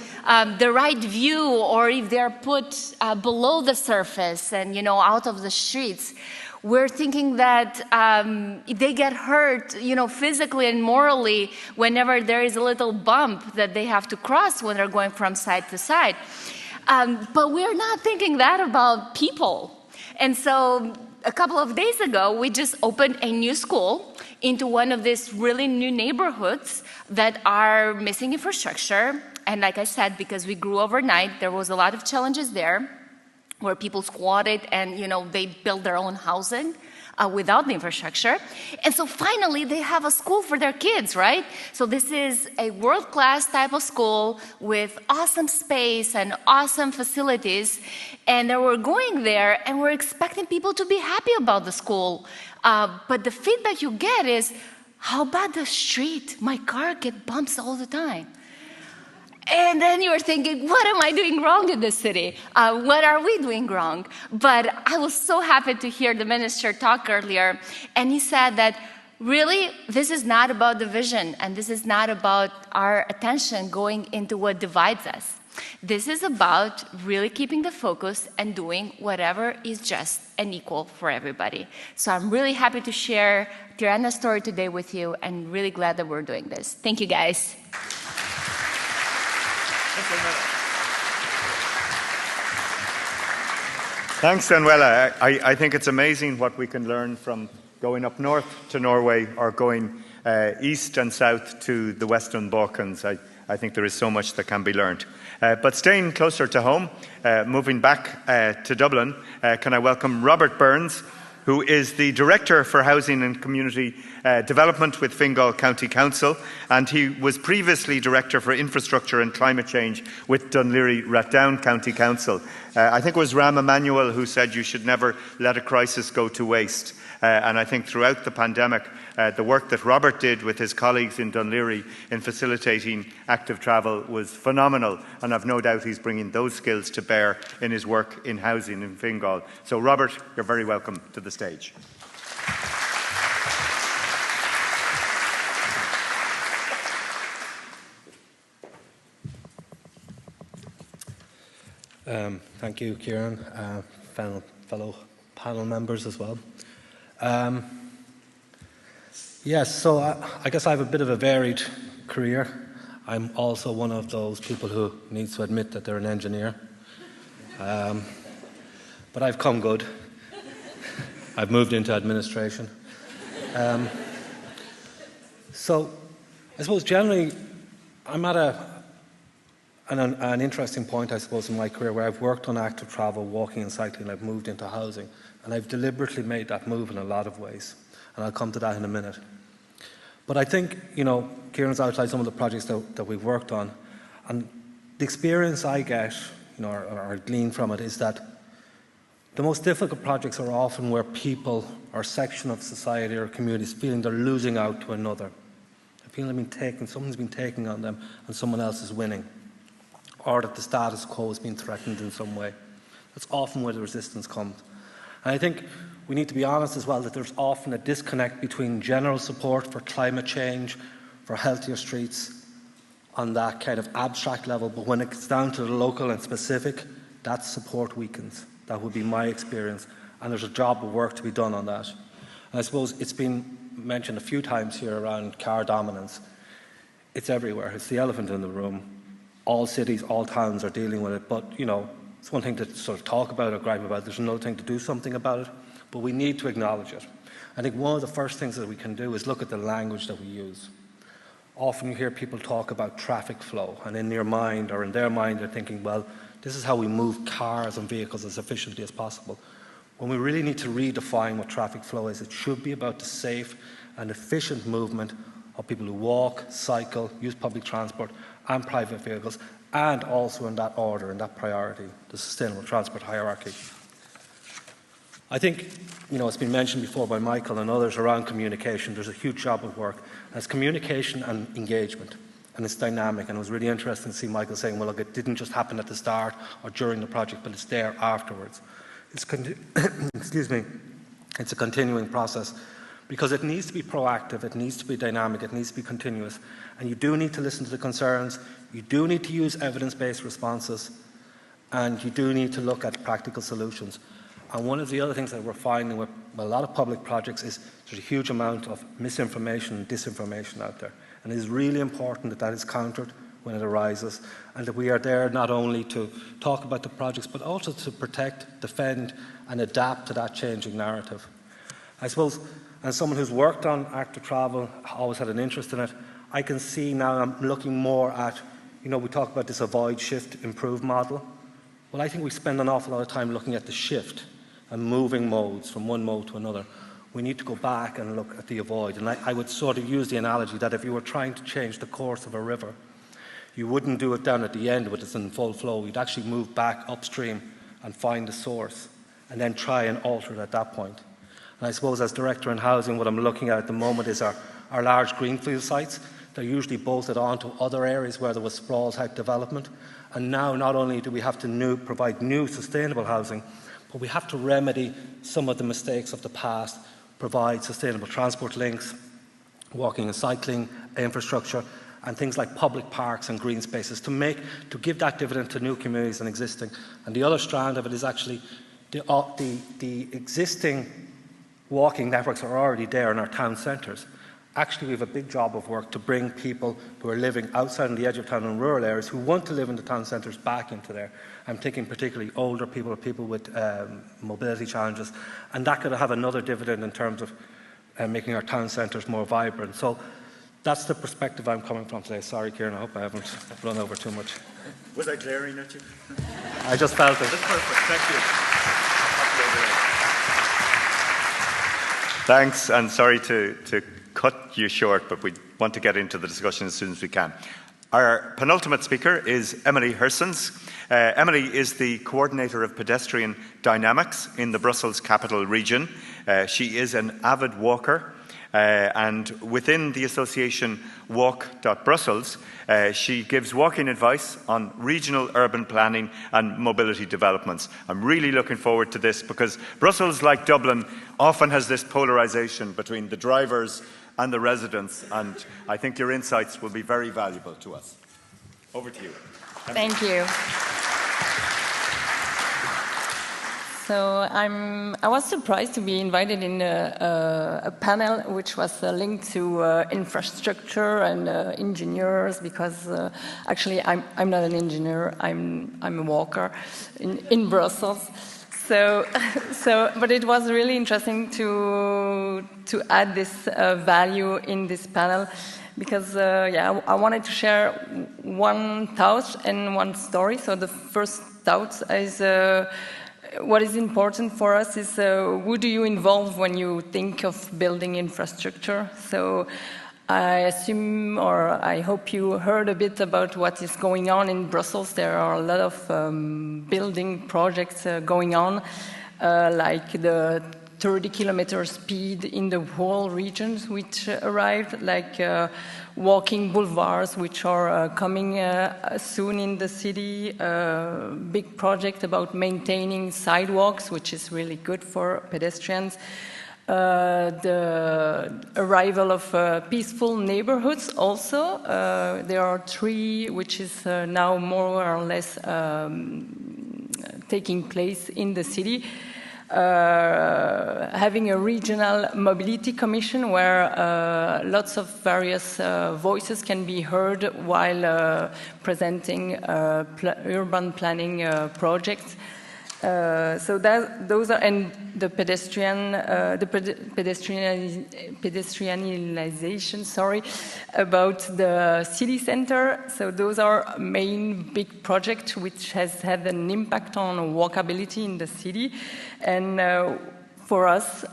the right view, or if they're put below the surface and, you know, out of the streets. We're thinking that they get hurt, you know, physically and morally whenever there is a little bump that they have to cross when they're going from side to side. But we're not thinking that about people. And so a couple of days ago, we just opened a new school into one of these really new neighborhoods that are missing infrastructure. And like I said, because we grew overnight, there was a lot of challenges there where people squatted and, you know, they built their own housing without the infrastructure. And so finally, they have a school for their kids, right? So this is a world-class type of school with awesome space and awesome facilities. And then we're going there and we're expecting people to be happy about the school. But the feedback you get is, how about the street? My car gets bumps all the time. And then you're thinking, what am I doing wrong in this city? What are we doing wrong? But I was so happy to hear the minister talk earlier, and he said that really, this is not about division, and this is not about our attention going into what divides us. This is about really keeping the focus and doing whatever is just and equal for everybody. So I'm really happy to share Tirana's story today with you, and really glad that we're doing this. Thank you, guys. Thanks, Anuela. I think it's amazing what we can learn from going up north to Norway or going east and south to the Western Balkans. I think there is so much that can be learned. But staying closer to home, moving back to Dublin, can I welcome Robert Burns, who is the Director for Housing and Community Development with Fingal County Council, and he was previously Director for Infrastructure and Climate Change with Dunleary-Rathdown County Council. I think it was Rahm Emanuel who said you should never let a crisis go to waste. And I think throughout the pandemic, the work that Robert did with his colleagues in Dunleary in facilitating active travel was phenomenal, and I've no doubt he's bringing those skills to bear in his work in housing in Fingal. So Robert, you're very welcome to the stage. Thank you, Ciarán, fellow panel members as well. Yes, so I guess I have a bit of a varied career. I'm also one of those people who needs to admit that they're an engineer. But I've come good. I've moved into administration. So I suppose generally I'm at an interesting point, I suppose, in my career where I've worked on active travel, walking and cycling, and I've moved into housing. And I've deliberately made that move in a lot of ways. And I'll come to that in a minute. But I think, Ciarán's outlined some of the projects that we've worked on. And the experience I get, or glean from it, is that the most difficult projects are often where people or a section of society or communities feeling they're losing out to another. They feel someone's been taking on them and someone else is winning. Or that the status quo is being threatened in some way. That's often where the resistance comes. And I think we need to be honest as well that there's often a disconnect between general support for climate change, for healthier streets, on that kind of abstract level, but when it gets down to the local and specific, that support weakens. That would be my experience, and there's a job of work to be done on that. And I suppose it's been mentioned a few times here around car dominance. It's everywhere. It's the elephant in the room. All cities, all towns are dealing with it, but it's one thing to sort of talk about or gripe about. There's another thing to do something about it, but we need to acknowledge it. I think one of the first things that we can do is look at the language that we use. Often you hear people talk about traffic flow, and in your mind or in their mind they're thinking, well, this is how we move cars and vehicles as efficiently as possible. When we really need to redefine what traffic flow is, it should be about the safe and efficient movement of people who walk, cycle, use public transport and private vehicles, and also in that order, in that priority, the sustainable transport hierarchy. I think, it's been mentioned before by Michael and others around communication. There's a huge job of work. And it's communication and engagement, and it's dynamic. And it was really interesting to see Michael saying, well, look, it didn't just happen at the start or during the project, but it's there afterwards. Excuse me. It's a continuing process because it needs to be proactive, it needs to be dynamic, it needs to be continuous. And you do need to listen to the concerns, you do need to use evidence-based responses, and you do need to look at practical solutions. And one of the other things that we're finding with a lot of public projects is there's a huge amount of misinformation and disinformation out there. And it is really important that that is countered when it arises, and that we are there not only to talk about the projects, but also to protect, defend, and adapt to that changing narrative. I suppose, as someone who's worked on active travel, always had an interest in it, I can see now I'm looking more at, we talk about this avoid, shift, improve model. Well, I think we spend an awful lot of time looking at the shift and moving modes from one mode to another. We need to go back and look at the avoid. And I would sort of use the analogy that if you were trying to change the course of a river, you wouldn't do it down at the end when it's in full flow. You'd actually move back upstream and find the source and then try and alter it at that point. And I suppose as Director in Housing, what I'm looking at the moment is our large greenfield sites. They're usually bolted onto other areas where there was sprawl-type development. And now not only do we have to provide new sustainable housing, but we have to remedy some of the mistakes of the past, provide sustainable transport links, walking and cycling infrastructure, and things like public parks and green spaces to give that dividend to new communities and existing. And the other strand of it is actually the existing walking networks are already there in our town centres. Actually, we have a big job of work to bring people who are living outside on the edge of town in rural areas who want to live in the town centres back into there. I'm thinking particularly older people or people with mobility challenges, and that could have another dividend in terms of making our town centres more vibrant. So that's the perspective I'm coming from today. Sorry, Ciarán, I hope I haven't run over too much. Was I glaring at you? I just felt it. That's perfect, thank you. Thanks, and sorry to cut you short, but we want to get into the discussion as soon as we can. Our penultimate speaker is Emilie Herssens. Emilie is the coordinator of pedestrian dynamics in the Brussels capital region. She is an avid walker, and within the association Walk.Brussels, she gives walking advice on regional urban planning and mobility developments. I'm really looking forward to this because Brussels, like Dublin, often has this polarisation between the drivers and the residents, and I think your insights will be very valuable to us. Over to you. Thank you. So I was surprised to be invited in a panel which was linked to infrastructure and engineers, because actually I'm not an engineer, I'm a walker in Brussels. But it was really interesting to add this value in this panel, because I wanted to share one thought and one story. So the first thought is what is important for us is who do you involve when you think of building infrastructure. So I assume, or I hope you heard a bit about what is going on in Brussels. There are a lot of building projects going on, like the 30-kilometer speed in the whole region, which arrived, like walking boulevards, which are coming soon in the city, big project about maintaining sidewalks, which is really good for pedestrians. The arrival of peaceful neighborhoods also. There are 3 which is now more or less taking place in the city. Having a regional mobility commission where lots of various voices can be heard while presenting urban planning projects. So those are, and the pedestrianization, about the city center. So those are main big projects which has had an impact on walkability in the city, and for us,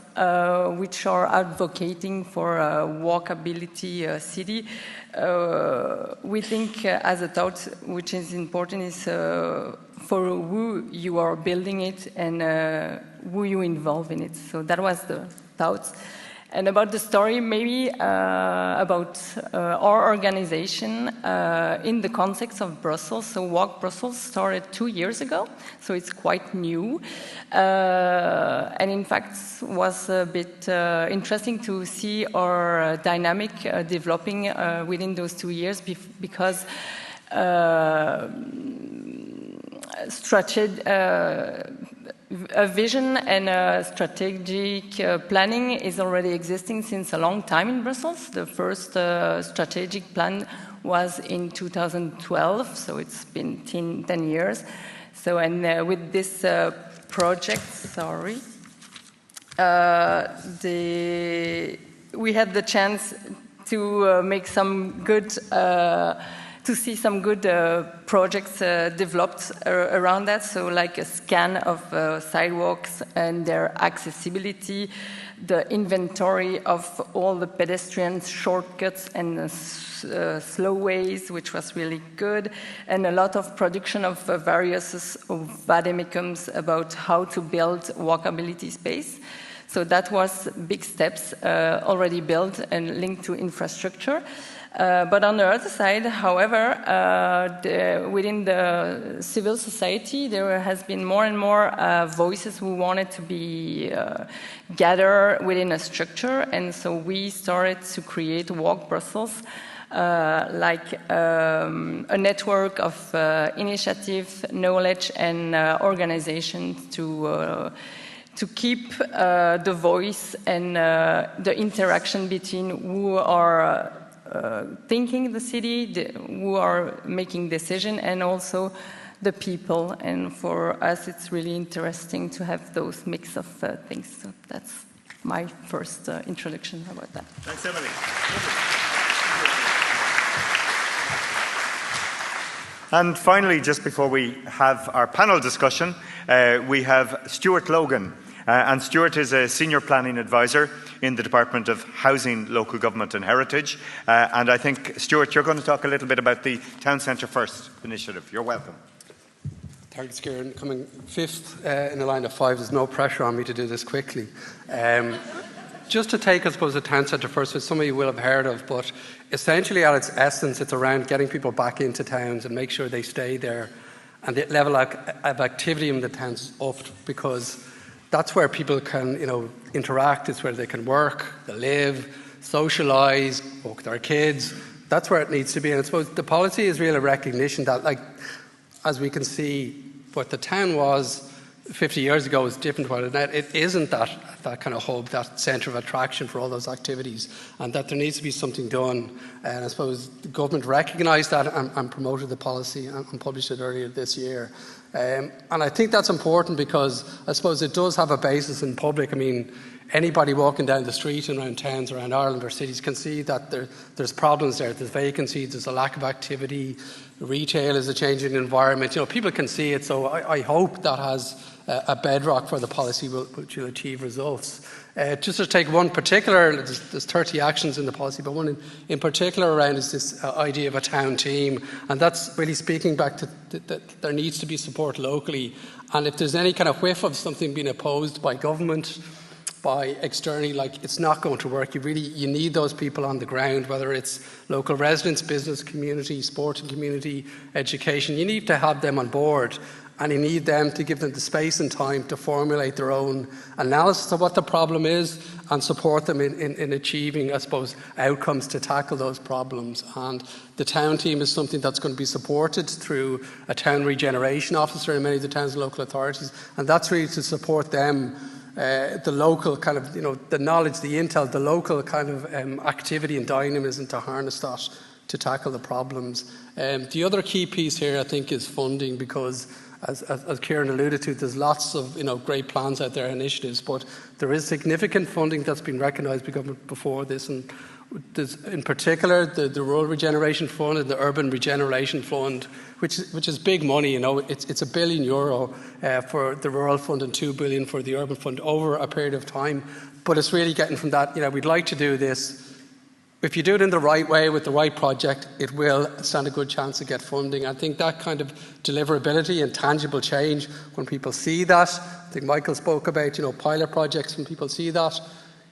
which are advocating for a walkability city, we think as a thought which is important is for who you are building it and who you involve in it. So that was the thoughts. And about the story, maybe about our organization in the context of Brussels. So Walk.Brussels started 2 years ago, so it's quite new. And in fact, was a bit interesting to see our dynamic developing within those 2 years, because a vision and a strategic planning is already existing since a long time in Brussels. The first strategic plan was in 2012, so it's been 10 years. So, and with this project, we had the chance to make some good to see some good projects developed around that, so like a scan of sidewalks and their accessibility, the inventory of all the pedestrians, shortcuts and slow ways, which was really good, and a lot of production of various vademecums about how to build walkability space. So that was big steps already built and linked to infrastructure. But on the other side, however, within the civil society, there has been more and more voices who wanted to be gathered within a structure, and so we started to create Walk.Brussels, like a network of initiative, knowledge, and organizations to keep the voice and the interaction between who are thinking the city, who are making decisions, and also the people. And for us, it's really interesting to have those mix of things. So that's my first introduction about that. Thanks, Emilie. And finally, just before we have our panel discussion, we have Stuart Logan. And Stuart is a Senior Planning Advisor in the Department of Housing, Local Government and Heritage. And I think, Stuart, you're going to talk a little bit about the Town Centre First initiative. You're welcome. Thanks, Ciarán. Coming fifth in a line of five, there's no pressure on me to do this quickly. Just to take, I suppose, the Town Centre First, which some of you will have heard of, but essentially at its essence, it's around getting people back into towns and make sure they stay there. And the level of activity in the towns up, because that's where people can, interact. It's where they can work, they live, socialise, walk with their kids. That's where it needs to be. And I suppose the policy is really a recognition that, as we can see, what the town was 50 years ago is different to what it is now. It isn't that kind of hub, that centre of attraction for all those activities, and that there needs to be something done. And I suppose the government recognised that and promoted the policy and published it earlier this year. And I think that's important because I suppose it does have a basis in public. I mean, anybody walking down the street and around towns around Ireland or cities can see that there's problems there. There's vacancies, there's a lack of activity, retail is a changing environment. People can see it, so I hope that has a bedrock for the policy which will achieve results. Just to take one particular, there's 30 actions in the policy, but one in particular around is this idea of a town team, and that's really speaking back to that there needs to be support locally, and if there's any kind of whiff of something being opposed by government, by externally, it's not going to work. You need those people on the ground, whether it's local residents, business community, sporting community, education. You need to have them on board, and you need them to give them the space and time to formulate their own analysis of what the problem is and support them in achieving, I suppose, outcomes to tackle those problems. And the town team is something that's going to be supported through a town regeneration officer in many of the towns and local authorities, and that's really to support them. The local kind of, the knowledge, the intel, the local kind of activity and dynamism to harness that to tackle the problems. The other key piece here, I think, is funding, because as Ciarán alluded to, there's lots of great plans out there, initiatives, but there is significant funding that's been recognised by government before this, and there's in particular the Rural Regeneration Fund and the Urban Regeneration Fund, which is big money. It's €1 billion for the Rural Fund and 2 billion for the Urban Fund over a period of time. But it's really getting from that. We'd like to do this. If you do it in the right way with the right project, it will stand a good chance to get funding. I think that kind of deliverability and tangible change, when people see that, I think Michael spoke about pilot projects. When people see that,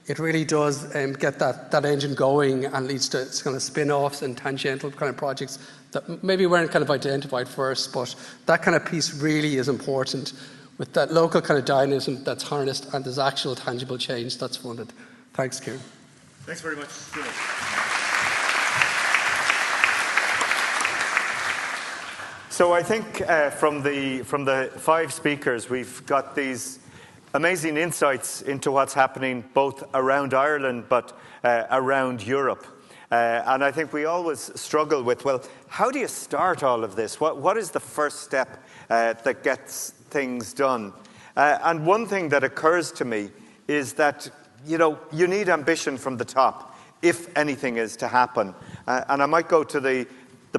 it really does get that engine going and leads to kind of spin-offs and tangential kind of projects that maybe weren't kind of identified first, but that kind of piece really is important, with that local kind of dynamism that's harnessed and there's actual tangible change that's funded. Thanks, Ciarán. Thanks very much, Stuart. So I think from the five speakers, we've got these amazing insights into what's happening both around Ireland but around Europe. And I think we always struggle with, well, how do you start all of this? What is the first step that gets things done? And one thing that occurs to me is that, you need ambition from the top if anything is to happen. And I might go to the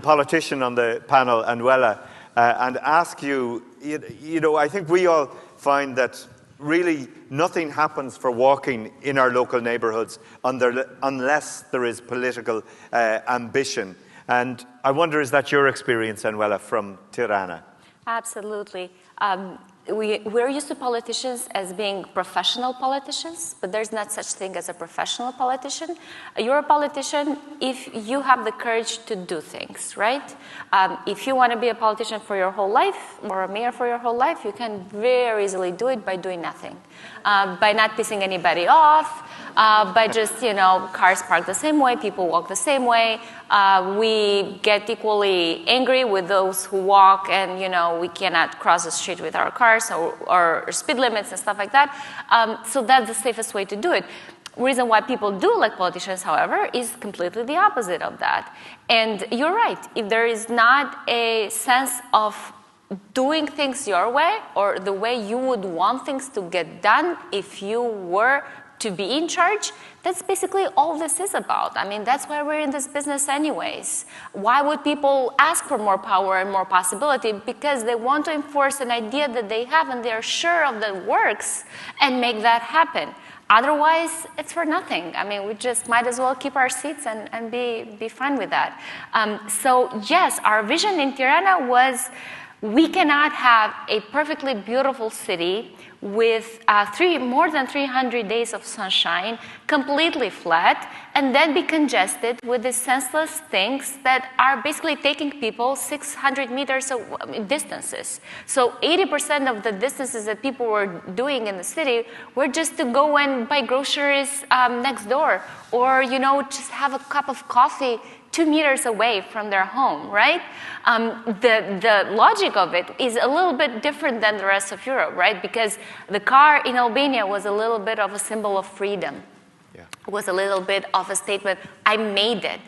politician on the panel, Anuela, and ask you, I think we all find that really nothing happens for walking in our local neighbourhoods unless there is political ambition. And I wonder, is that your experience, Anuela, from Tirana? Absolutely. We're used to politicians as being professional politicians, but there's not such thing as a professional politician. You're a politician if you have the courage to do things, right? If you want to be a politician for your whole life, or a mayor for your whole life, you can very easily do it by doing nothing. By not pissing anybody off, by just, cars park the same way, people walk the same way. We get equally angry with those who walk and, we cannot cross the street with our cars or speed limits and stuff like that. So that's the safest way to do it. Reason why people do like politicians, however, is completely the opposite of that. And you're right. If there is not a sense of doing things your way or the way you would want things to get done if you were to be in charge. That's basically all this is about. I mean, that's why we're in this business anyways. Why would people ask for more power and more possibility? Because they want to enforce an idea that they have and they're sure of that works and make that happen. Otherwise, it's for nothing. I mean, we just might as well keep our seats and be fine with that. So yes, our vision in Tirana was we cannot have a perfectly beautiful city with more than 300 days of sunshine, completely flat, and then be congested with these senseless things that are basically taking people 600 meters distances. So 80% of the distances that people were doing in the city were just to go and buy groceries next door, or just have a cup of coffee 2 meters away from their home, right? The logic of it is a little bit different than the rest of Europe, right? Because the car in Albania was a little bit of a symbol of freedom. Yeah. Was a little bit of a statement, I made it,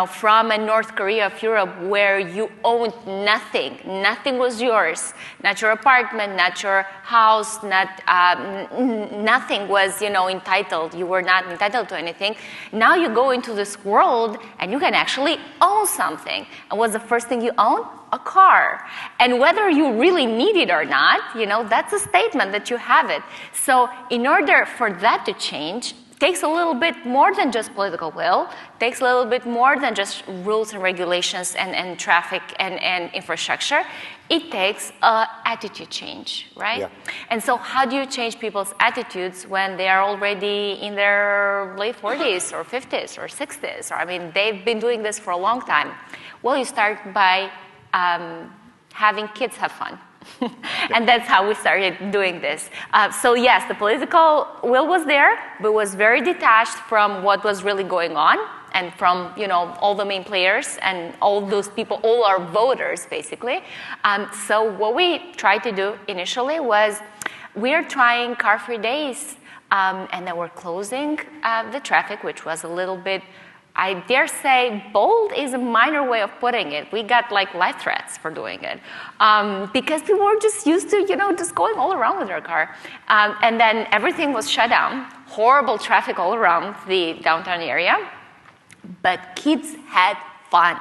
from a North Korea of Europe where you owned nothing. Nothing was yours. Not your apartment, not your house, nothing was, entitled. You were not entitled to anything. Now you go into this world and you can actually own something. And what's the first thing you own? A car. And whether you really need it or not, that's a statement that you have it. So in order for that to change, takes a little bit more than just political will, takes a little bit more than just rules and regulations and traffic and infrastructure. It takes attitude change, right? Yeah. And so how do you change people's attitudes when they are already in their late 40s or 50s or 60s? They've been doing this for a long time. Well, you start by having kids have fun. And that's how we started doing this. So yes, the political will was there, but was very detached from what was really going on and from, all the main players and all those people, all our voters, basically. So what we tried to do initially was we're trying car-free days, and then we're closing the traffic, which was a little bit, I dare say, bold is a minor way of putting it. We got life threats for doing it because people were just used to, just going all around with their car. And then everything was shut down, horrible traffic all around the downtown area, but kids had fun.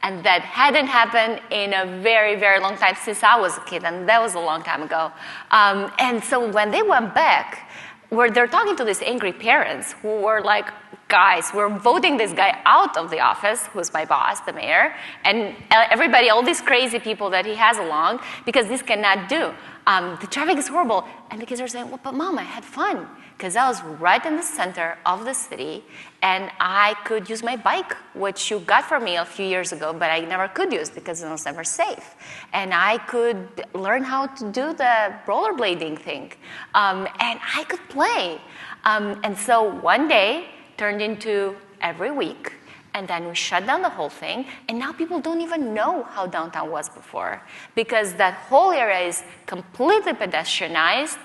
And that hadn't happened in a very, very long time since I was a kid, and that was a long time ago. And so when they went back, where they're talking to these angry parents who were like, guys, we're voting this guy out of the office, who's my boss, the mayor, and everybody, all these crazy people that he has along, because this cannot do. The traffic is horrible. And the kids are saying, well, but Mom, I had fun, because I was right in the center of the city, and I could use my bike, which you got for me a few years ago, but I never could use because it was never safe. And I could learn how to do the rollerblading thing, and I could play. And so one day, turned into every week, and then we shut down the whole thing, and now people don't even know how downtown was before, because that whole area is completely pedestrianized.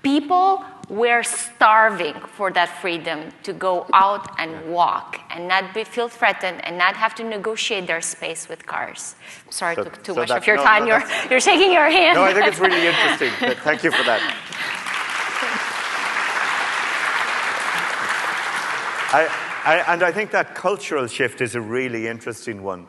People were starving for that freedom to go out and walk and not feel threatened and not have to negotiate their space with cars. Sorry, I took too much of your time. You're shaking your hand. No, I think it's really interesting. Thank you for that. And I think that cultural shift is a really interesting one.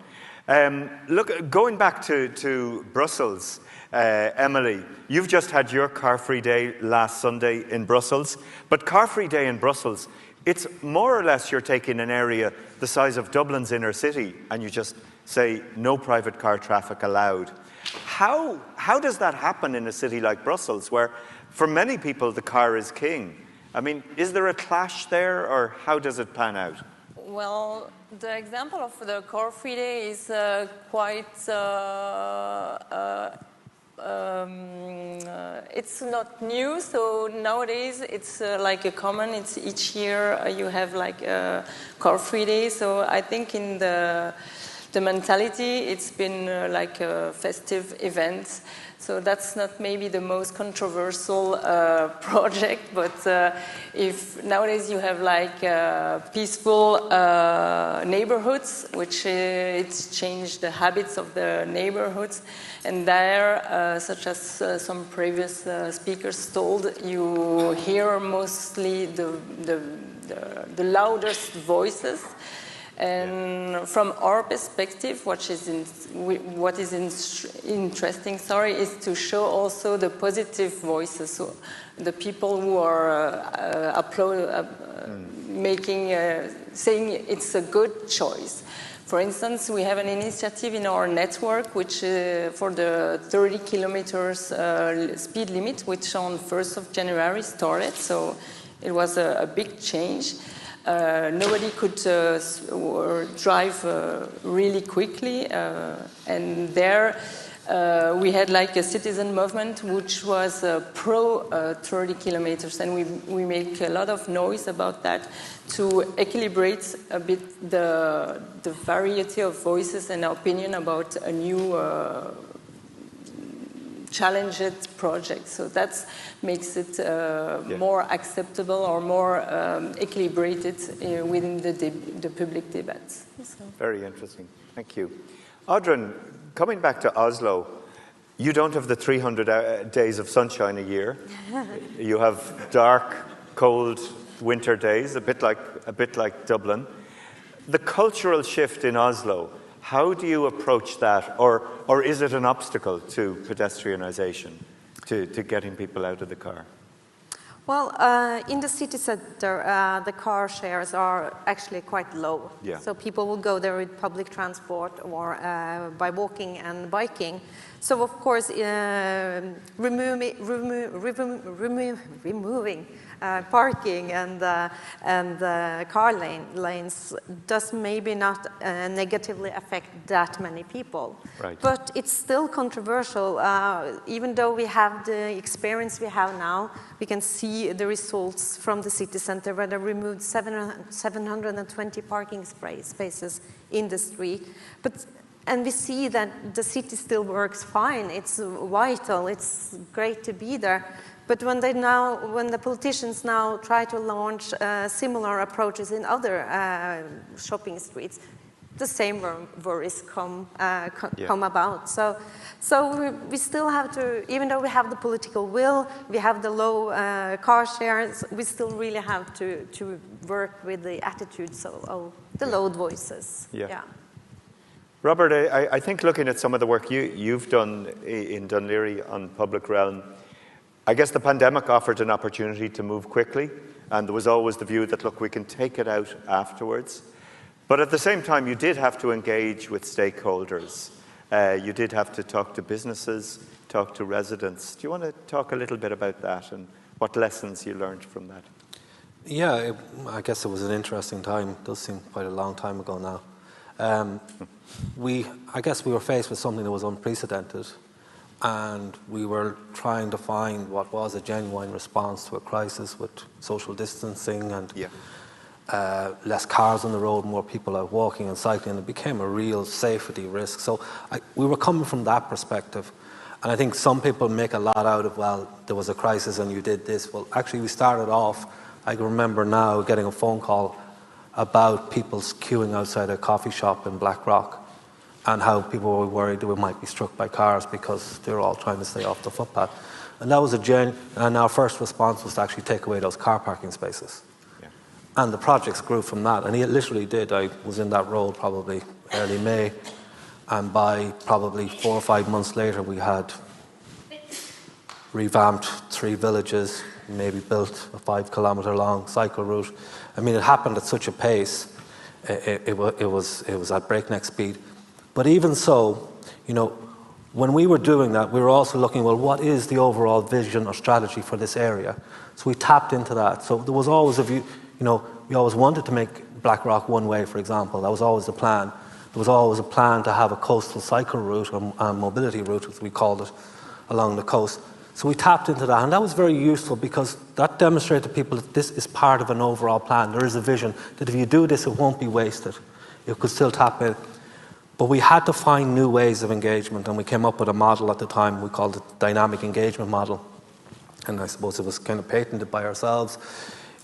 Look, going back to Brussels, Emilie, you've just had your car-free day last Sunday in Brussels, but car-free day in Brussels, it's more or less you're taking an area the size of Dublin's inner city and you just say no private car traffic allowed. How does that happen in a city like Brussels, where for many people the car is king? Is there a clash there, or how does it pan out? Well, the example of the car-free day is quite... it's not new, so nowadays it's like a common. It's each year you have like a car-free day. So I think in the mentality, it's been like a festive event. So that's not maybe the most controversial project, but if nowadays you have like peaceful neighborhoods, which it's changed the habits of the neighborhoods, and there, such as some previous speakers told, you hear mostly the loudest voices. And from our perspective, what is interesting, is to show also the positive voices, so the people who are saying it's a good choice. For instance, we have an initiative in our network which for the 30 kilometers speed limit, which on 1st of January started, so it was a big change. Nobody could drive really quickly, and there we had like a citizen movement which was pro 30 kilometers, and we make a lot of noise about that to equilibrate a bit the variety of voices and opinion about a new challenged project. So that makes it more acceptable or more equilibrated within the public debates. So. Very interesting. Thank you. Oddrun, coming back to Oslo, you don't have the 300 days of sunshine a year. You have dark, cold winter days, a bit like Dublin. The cultural shift in Oslo, how do you approach that, or is it an obstacle to pedestrianisation, to getting people out of the car? Well, in the city centre, the car shares are actually quite low. Yeah. So people will go there with public transport or by walking and biking. So of course, removing parking and car lanes does maybe not negatively affect that many people. Right. But it's still controversial. Even though we have the experience we have now, we can see the results from the city centre where they removed 720 parking spaces in the street. And we see that the city still works fine. It's vital. It's great to be there. But when the politicians now try to launch similar approaches in other shopping streets, the same worries come about. So we still have to, even though we have the political will, we have the low car shares, we still really have to work with the attitudes of the loud voices. Yeah. Robert, I think looking at some of the work you've done in Dún Laoghaire on public realm, I guess the pandemic offered an opportunity to move quickly, and there was always the view that, look, we can take it out afterwards. But at the same time, you did have to engage with stakeholders. You did have to talk to businesses, talk to residents. Do you want to talk a little bit about that and what lessons you learned from that? Yeah, I guess it was an interesting time. It does seem quite a long time ago now. I guess we were faced with something that was unprecedented, and we were trying to find what was a genuine response to a crisis with social distancing and less cars on the road, more people out walking and cycling. It became a real safety risk. So we were coming from that perspective. And I think some people make a lot out of, well, there was a crisis and you did this. Well, actually, we started off, I can remember now getting a phone call about people queuing outside a coffee shop in Blackrock and how people were worried that we might be struck by cars because they were all trying to stay off the footpath. And that was and our first response was to actually take away those car parking spaces. Yeah. And the projects grew from that, and it literally did. I was in that role probably early May, and by probably 4 or 5 months later we had revamped 3 villages, maybe built a 5-kilometre long cycle route. I mean, it happened at such a pace, it was at breakneck speed. But even so, you know, when we were doing that, we were also looking, well, what is the overall vision or strategy for this area? So we tapped into that. So there was always a view, you know, we always wanted to make Blackrock one way, for example. That was always the plan. There was always a plan to have a coastal cycle route or mobility route, as we called it, along the coast. So we tapped into that, and that was very useful because that demonstrated to people that this is part of an overall plan. There is a vision that if you do this, it won't be wasted. You could still tap in. But we had to find new ways of engagement, and we came up with a model at the time. We called it dynamic engagement model. And I suppose it was kind of patented by ourselves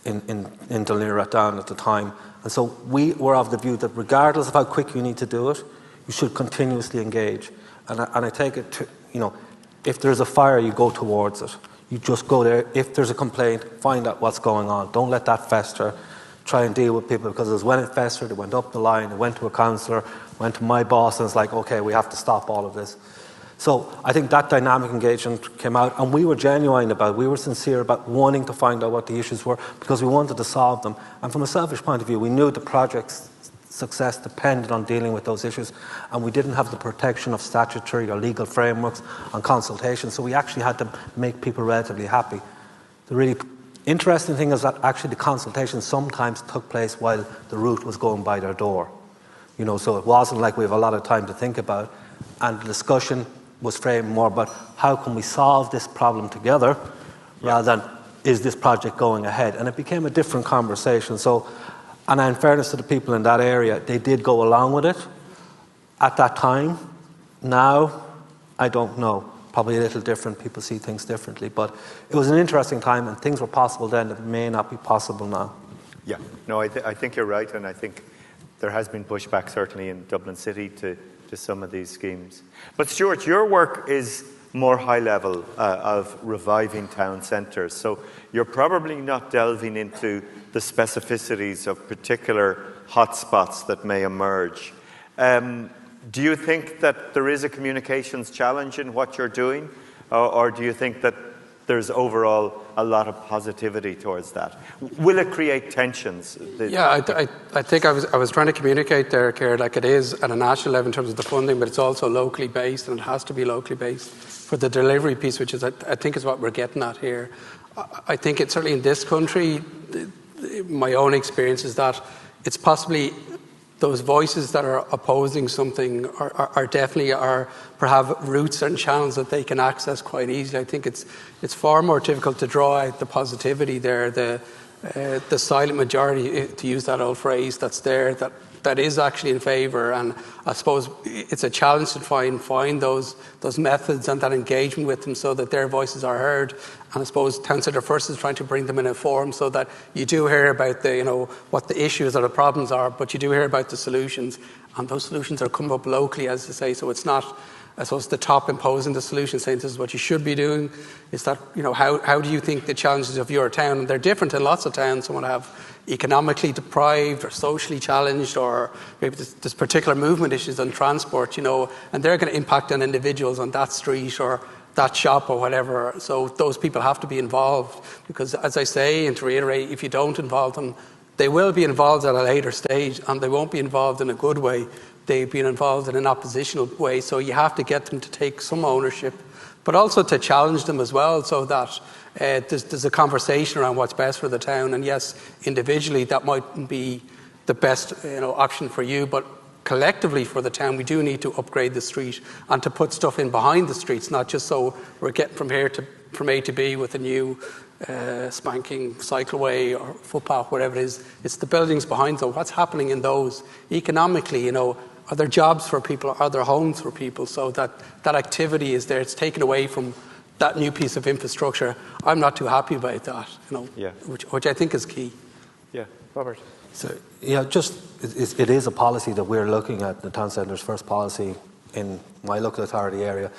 in Tirana down at the time. And so we were of the view that regardless of how quick you need to do it, you should continuously engage. And I take it to, if there's a fire, you go towards it. You just go there. If there's a complaint, find out what's going on. Don't let that fester. Try and deal with people, because it was when it festered, it went up the line, it went to a councillor, went to my boss, and it's like, okay, we have to stop all of this. So I think that dynamic engagement came out, and we were genuine about it. We were sincere about wanting to find out what the issues were, because we wanted to solve them. And from a selfish point of view, we knew the project's success depended on dealing with those issues, and we didn't have the protection of statutory or legal frameworks on consultation, so we actually had to make people relatively happy. The really interesting thing is that actually the consultation sometimes took place while the route was going by their door. So it wasn't like we have a lot of time to think about, and the discussion was framed more about how can we solve this problem together rather than is this project going ahead, and it became a different conversation. So, and in fairness to the people in that area, they did go along with it at that time. Now, I don't know. Probably a little different. People see things differently. But it was an interesting time, and things were possible then that may not be possible now. Yeah, no, I think you're right, and I think there has been pushback certainly in Dublin City to some of these schemes. But Stuart, your work is more high level of reviving town centres, so you're probably not delving into the specificities of particular hotspots that may emerge. Do you think that there is a communications challenge in what you're doing, or do you think that there's overall a lot of positivity towards that? Will it create tensions? Yeah, I think I was trying to communicate there, Ciarán, like it is at a national level in terms of the funding, but it's also locally based, and it has to be locally based for the delivery piece, which is I think is what we're getting at here. I think it's certainly in this country, my own experience is that it's possibly those voices that are opposing something are definitely perhaps routes and channels that they can access quite easily. I think it's far more difficult to draw out the positivity there, the silent majority, to use that old phrase, that's there, that is actually in favour. And I suppose it's a challenge to try and find those methods and that engagement with them so that their voices are heard. And I suppose Town Centre First is trying to bring them in a forum so that you do hear about what the issues or the problems are, but you do hear about the solutions. And those solutions are coming up locally, as I say. So it's not, I suppose, the top imposing the solution, saying this is what you should be doing. It's that, how do you think the challenges of your town, and they're different in lots of towns. Some will have economically deprived or socially challenged, or maybe there's particular movement issues on transport, and they're going to impact on individuals on that street or that shop or whatever. So those people have to be involved, because as I say, and to reiterate, if you don't involve them, they will be involved at a later stage, and they won't be involved in a good way. They've been involved in an oppositional way. So you have to get them to take some ownership, but also to challenge them as well, so that there's a conversation around what's best for the town. And yes, individually that mightn't be the best option for you, but collectively for the town, we do need to upgrade the street and to put stuff in behind the streets, not just so we're getting from A to B with a new spanking cycleway or footpath, whatever it is. It's the buildings behind. So what's happening in those economically? Are there jobs for people? Are there homes for people? So that activity is there. It's taken away from that new piece of infrastructure. I'm not too happy about that. Which I think is key. Yeah, Robert. So it is a policy that we're looking at, the Town Centre's first policy in my local authority area.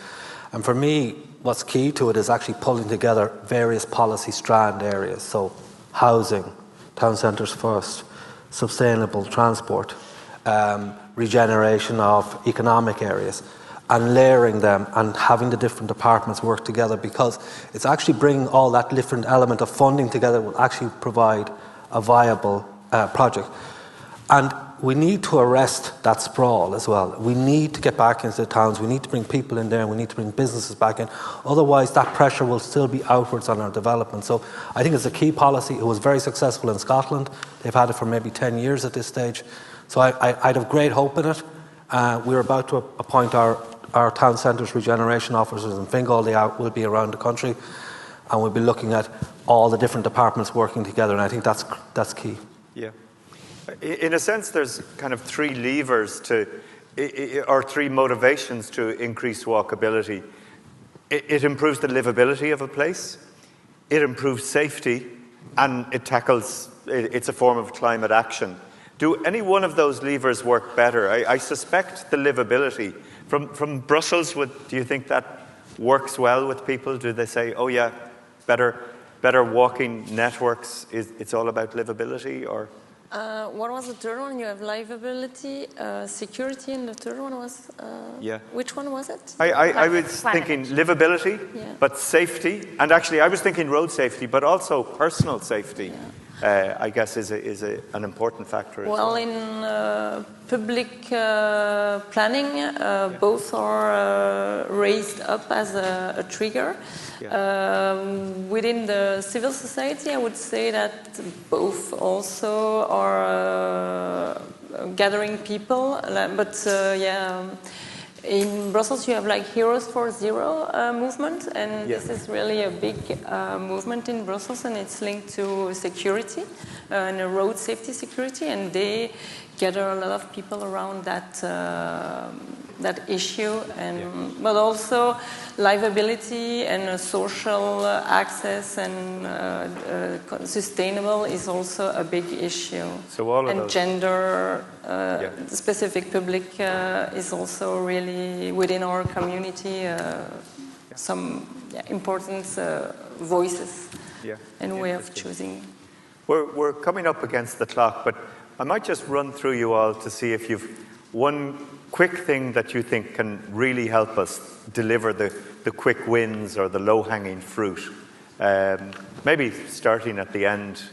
And for me, what's key to it is actually pulling together various policy strand areas. So housing, Town Centre's first, sustainable transport, regeneration of economic areas, and layering them and having the different departments work together, because it's actually bringing all that different element of funding together will actually provide a viable project. And we need to arrest that sprawl as well. We need to get back into the towns. We need to bring people in there, and we need to bring businesses back in. Otherwise, that pressure will still be outwards on our development. So I think it's a key policy. It was very successful in Scotland. They've had it for maybe 10 years at this stage. So I'd have great hope in it. We're about to appoint our town centres regeneration officers in Fingal. They will be around the country, and we'll be looking at all the different departments working together, and I think that's key. Yeah. In a sense, there's kind of three levers to or 3 motivations to increase walkability. It improves the livability of a place, it improves safety, and it's a form of climate action. Do any one of those levers work better? I suspect the livability. From Brussels, do you think that works well with people? Do they say, oh yeah, better walking networks, it's all about livability? Or what was the third one? You have livability, security, and the third one was... yeah. Which one was it? I was thinking livability, but safety. And actually, I was thinking road safety, but also personal safety. Yeah. I guess is an important factor. Well, in public planning, both are raised up as a trigger. Yeah. Within the civil society, I would say that both also are gathering people, but in Brussels, you have like Heroes for Zero movement, and this is really a big movement in Brussels, and it's linked to security and road safety security, and they gather a lot of people around that issue, and but also livability and social access and sustainable is also a big issue. So all of and those. Gender specific public is also really within our community some important voices and way of choosing. We're coming up against the clock, but I might just run through you all to see if you've one quick thing that you think can really help us deliver the quick wins or the low-hanging fruit. Maybe starting at the end.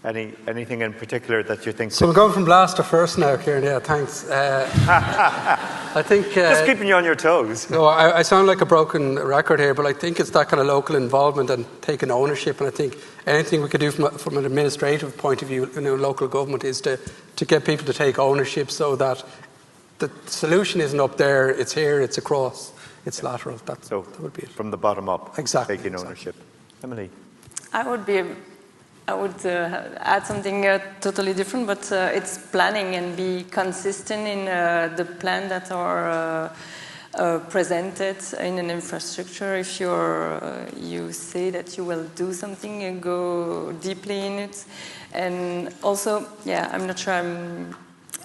Anything in particular that you think? So we're going from last to first now, Ciarán. Yeah, thanks. I think just keeping you on your toes. No, I sound like a broken record here, but I think it's that kind of local involvement and taking ownership. And I think anything we could do from an administrative point of view in local government is to get people to take ownership, so that the solution isn't up there; it's here, it's across, it's lateral. That would be it. From the bottom up. Exactly. Taking ownership. Emilie. I would add something totally different, but it's planning and be consistent in the plan that are presented in an infrastructure. If you say that you will do something and go deeply in it, and also, I'm not sure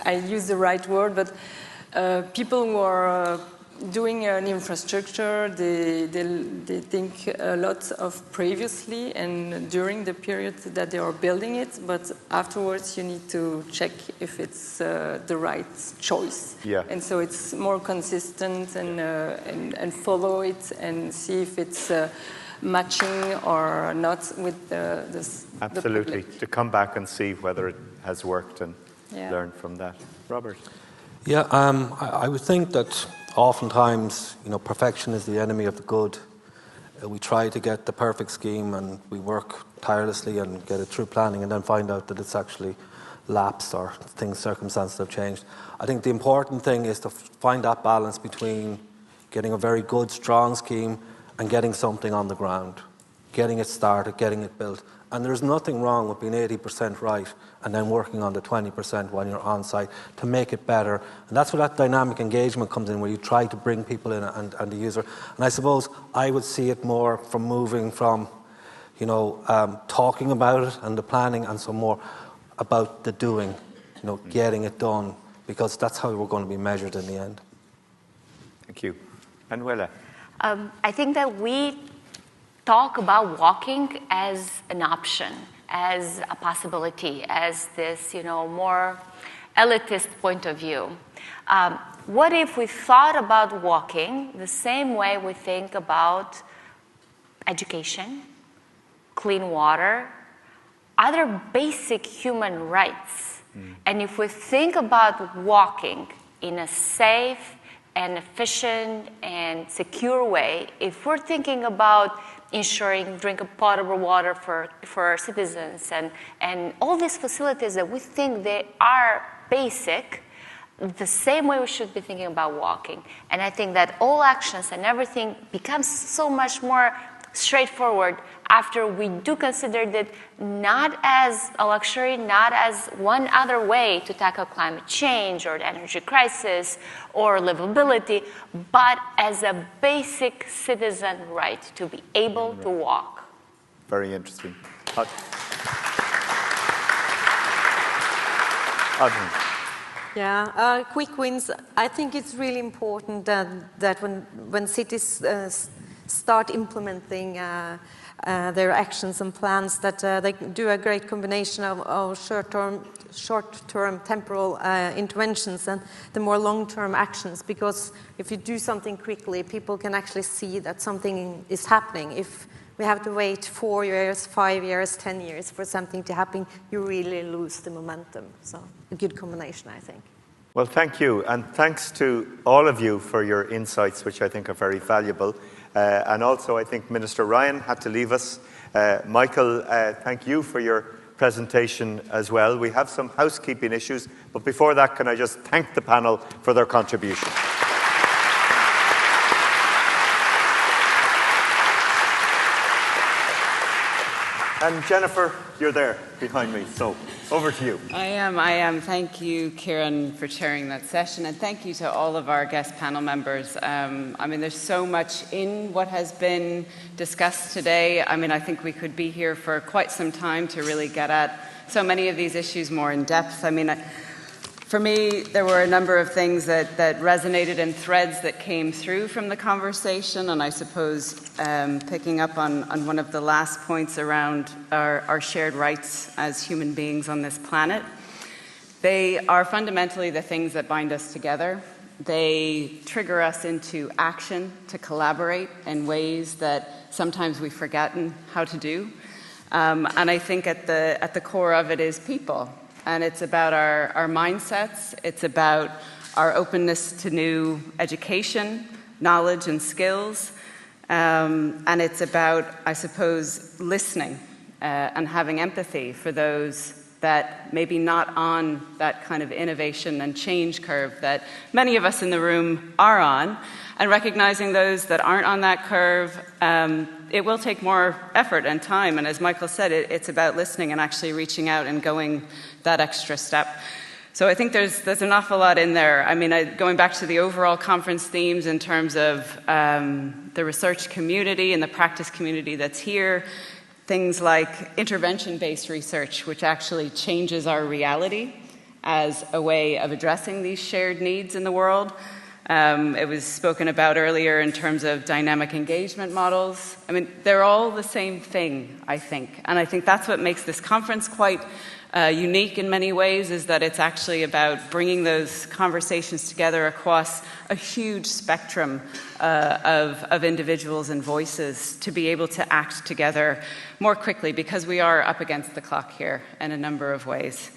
I use the right word, but people who are doing an infrastructure, they think a lot of previously and during the period that they are building it, but afterwards you need to check if it's the right choice. Yeah. And so it's more consistent and follow it and see if it's matching or not with the Absolutely. To come back and see whether it has worked and learn from that. Robert. Yeah, I would think that oftentimes, perfection is the enemy of the good. We try to get the perfect scheme and we work tirelessly and get it through planning and then find out that it's actually lapsed or circumstances have changed. I think the important thing is to find that balance between getting a very good, strong scheme and getting something on the ground, getting it started, getting it built. And there's nothing wrong with being 80% right and then working on the 20% when you're on site to make it better. And that's where that dynamic engagement comes in, where you try to bring people in and the user. And I suppose I would see it more from moving from, talking about it and the planning and some more about the doing, getting it done, because that's how we're going to be measured in the end. Thank you. Anuela. I think that we talk about walking as an option, as a possibility, as this, more elitist point of view. What if we thought about walking the same way we think about education, clean water, other basic human rights? And if we think about walking in a safe and efficient and secure way, if we're thinking about ensuring drinking potable water for our citizens and all these facilities that we think they are basic, the same way we should be thinking about walking. And I think that all actions and everything becomes so much more straightforward after we do consider it not as a luxury, not as one other way to tackle climate change or the energy crisis or livability, but as a basic citizen right to be able to walk. Very interesting. Yeah, quick wins. I think it's really important that when cities start implementing their actions and plans, that they do a great combination of short-term temporal interventions and the more long-term actions. Because if you do something quickly, people can actually see that something is happening. If we have to wait 4 years, 5 years, 10 years for something to happen, you really lose the momentum. So a good combination, I think. Well, thank you. And thanks to all of you for your insights, which I think are very valuable. And also, I think Minister Ryan had to leave us. Michael, thank you for your presentation as well. We have some housekeeping issues, but before that, can I just thank the panel for their contribution. And Jennifer, you're there behind me, so over to you. I am. Thank you, Ciarán, for chairing that session, and thank you to all of our guest panel members. I mean, there's so much in what has been discussed today. I mean, I think we could be here for quite some time to really get at so many of these issues more in depth. I mean, for me, there were a number of things that resonated and threads that came through from the conversation, and I suppose picking up on one of the last points around our shared rights as human beings on this planet. They are fundamentally the things that bind us together. They trigger us into action to collaborate in ways that sometimes we've forgotten how to do. And I think at the core of it is people. And it's about our mindsets. It's about our openness to new education, knowledge, and skills. And it's about, I suppose, listening and having empathy for those that maybe not on that kind of innovation and change curve that many of us in the room are on, and recognizing those that aren't on that curve. It will take more effort and time, and as Michael said, it's about listening and actually reaching out and going that extra step. So I think there's an awful lot in there. I mean, going back to the overall conference themes in terms of the research community and the practice community that's here, things like intervention-based research, which actually changes our reality as a way of addressing these shared needs in the world. It was spoken about earlier in terms of dynamic engagement models. I mean, they're all the same thing, I think. And I think that's what makes this conference quite unique in many ways, is that it's actually about bringing those conversations together across a huge spectrum of individuals and voices to be able to act together more quickly, because we are up against the clock here in a number of ways.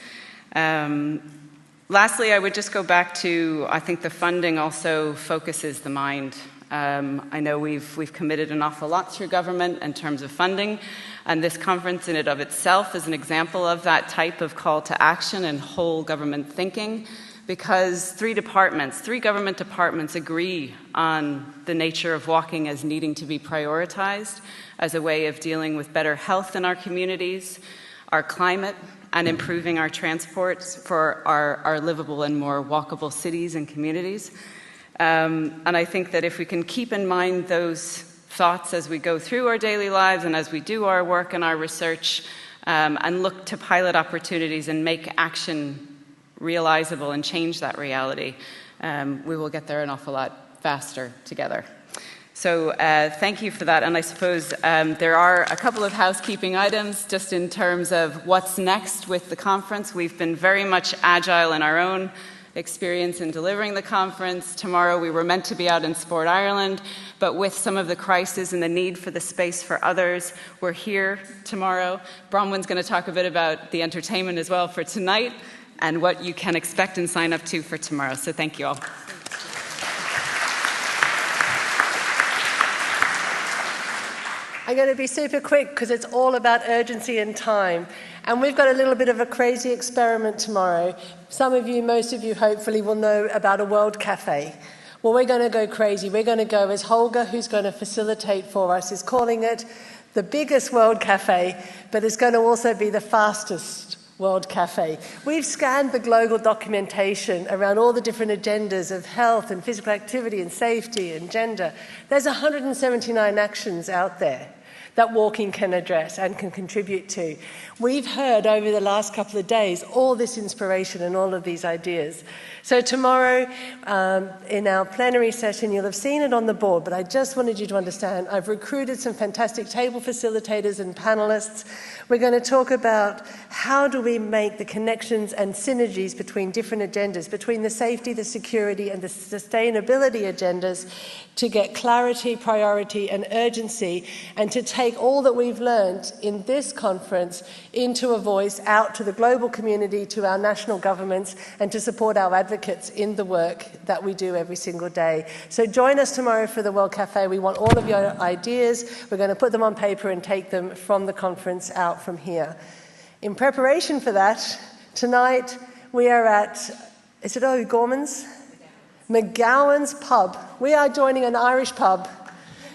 Lastly, I would just go back to, I think the funding also focuses the mind. I know we've committed an awful lot through government in terms of funding, and this conference in and of itself is an example of that type of call to action and whole government thinking, because three government departments agree on the nature of walking as needing to be prioritized as a way of dealing with better health in our communities, our climate, and improving our transport for our livable and more walkable cities and communities. And I think that if we can keep in mind those thoughts as we go through our daily lives and as we do our work and our research, and look to pilot opportunities and make action realizable and change that reality, we will get there an awful lot faster together. So thank you for that. And I suppose there are a couple of housekeeping items just in terms of what's next with the conference. We've been very much agile in our own experience in delivering the conference. Tomorrow we were meant to be out in Sport Ireland, but with some of the crisis and the need for the space for others, we're here tomorrow. Bronwyn's going to talk a bit about the entertainment as well for tonight and what you can expect and sign up to for tomorrow. So thank you all. I'm going to be super quick because it's all about urgency and time. And we've got a little bit of a crazy experiment tomorrow. Some of you, most of you, hopefully will know about a World Cafe. Well, we're going to go crazy. We're going to go, as Holger, who's going to facilitate for us, is calling it the biggest World Cafe, but it's going to also be the fastest World Cafe. We've scanned the global documentation around all the different agendas of health and physical activity and safety and gender. There's 179 actions out there that walking can address and can contribute to. We've heard over the last couple of days all this inspiration and all of these ideas. So tomorrow, in our plenary session, you'll have seen it on the board, but I just wanted you to understand, I've recruited some fantastic table facilitators and panelists. We're going to talk about how do we make the connections and synergies between different agendas, between the safety, the security, and the sustainability agendas, to get clarity, priority, and urgency, and to take all that we've learned in this conference into a voice out to the global community, to our national governments, and to support our advocates in the work that we do every single day. So join us tomorrow for the World Cafe. We want all of your ideas. We're going to put them on paper and take them from the conference out from here. In preparation for that, tonight we are at, is it O'Gorman's? McGowan's pub. We are joining an Irish pub.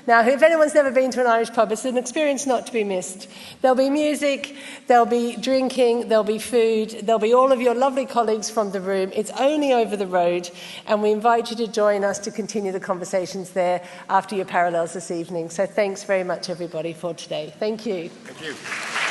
Now, if anyone's never been to an Irish pub, it's an experience not to be missed. There'll be music, there'll be drinking, there'll be food, there'll be all of your lovely colleagues from the room. It's only over the road, and we invite you to join us to continue the conversations there after your parallels this evening. So thanks very much, everybody, for today. Thank you. Thank you.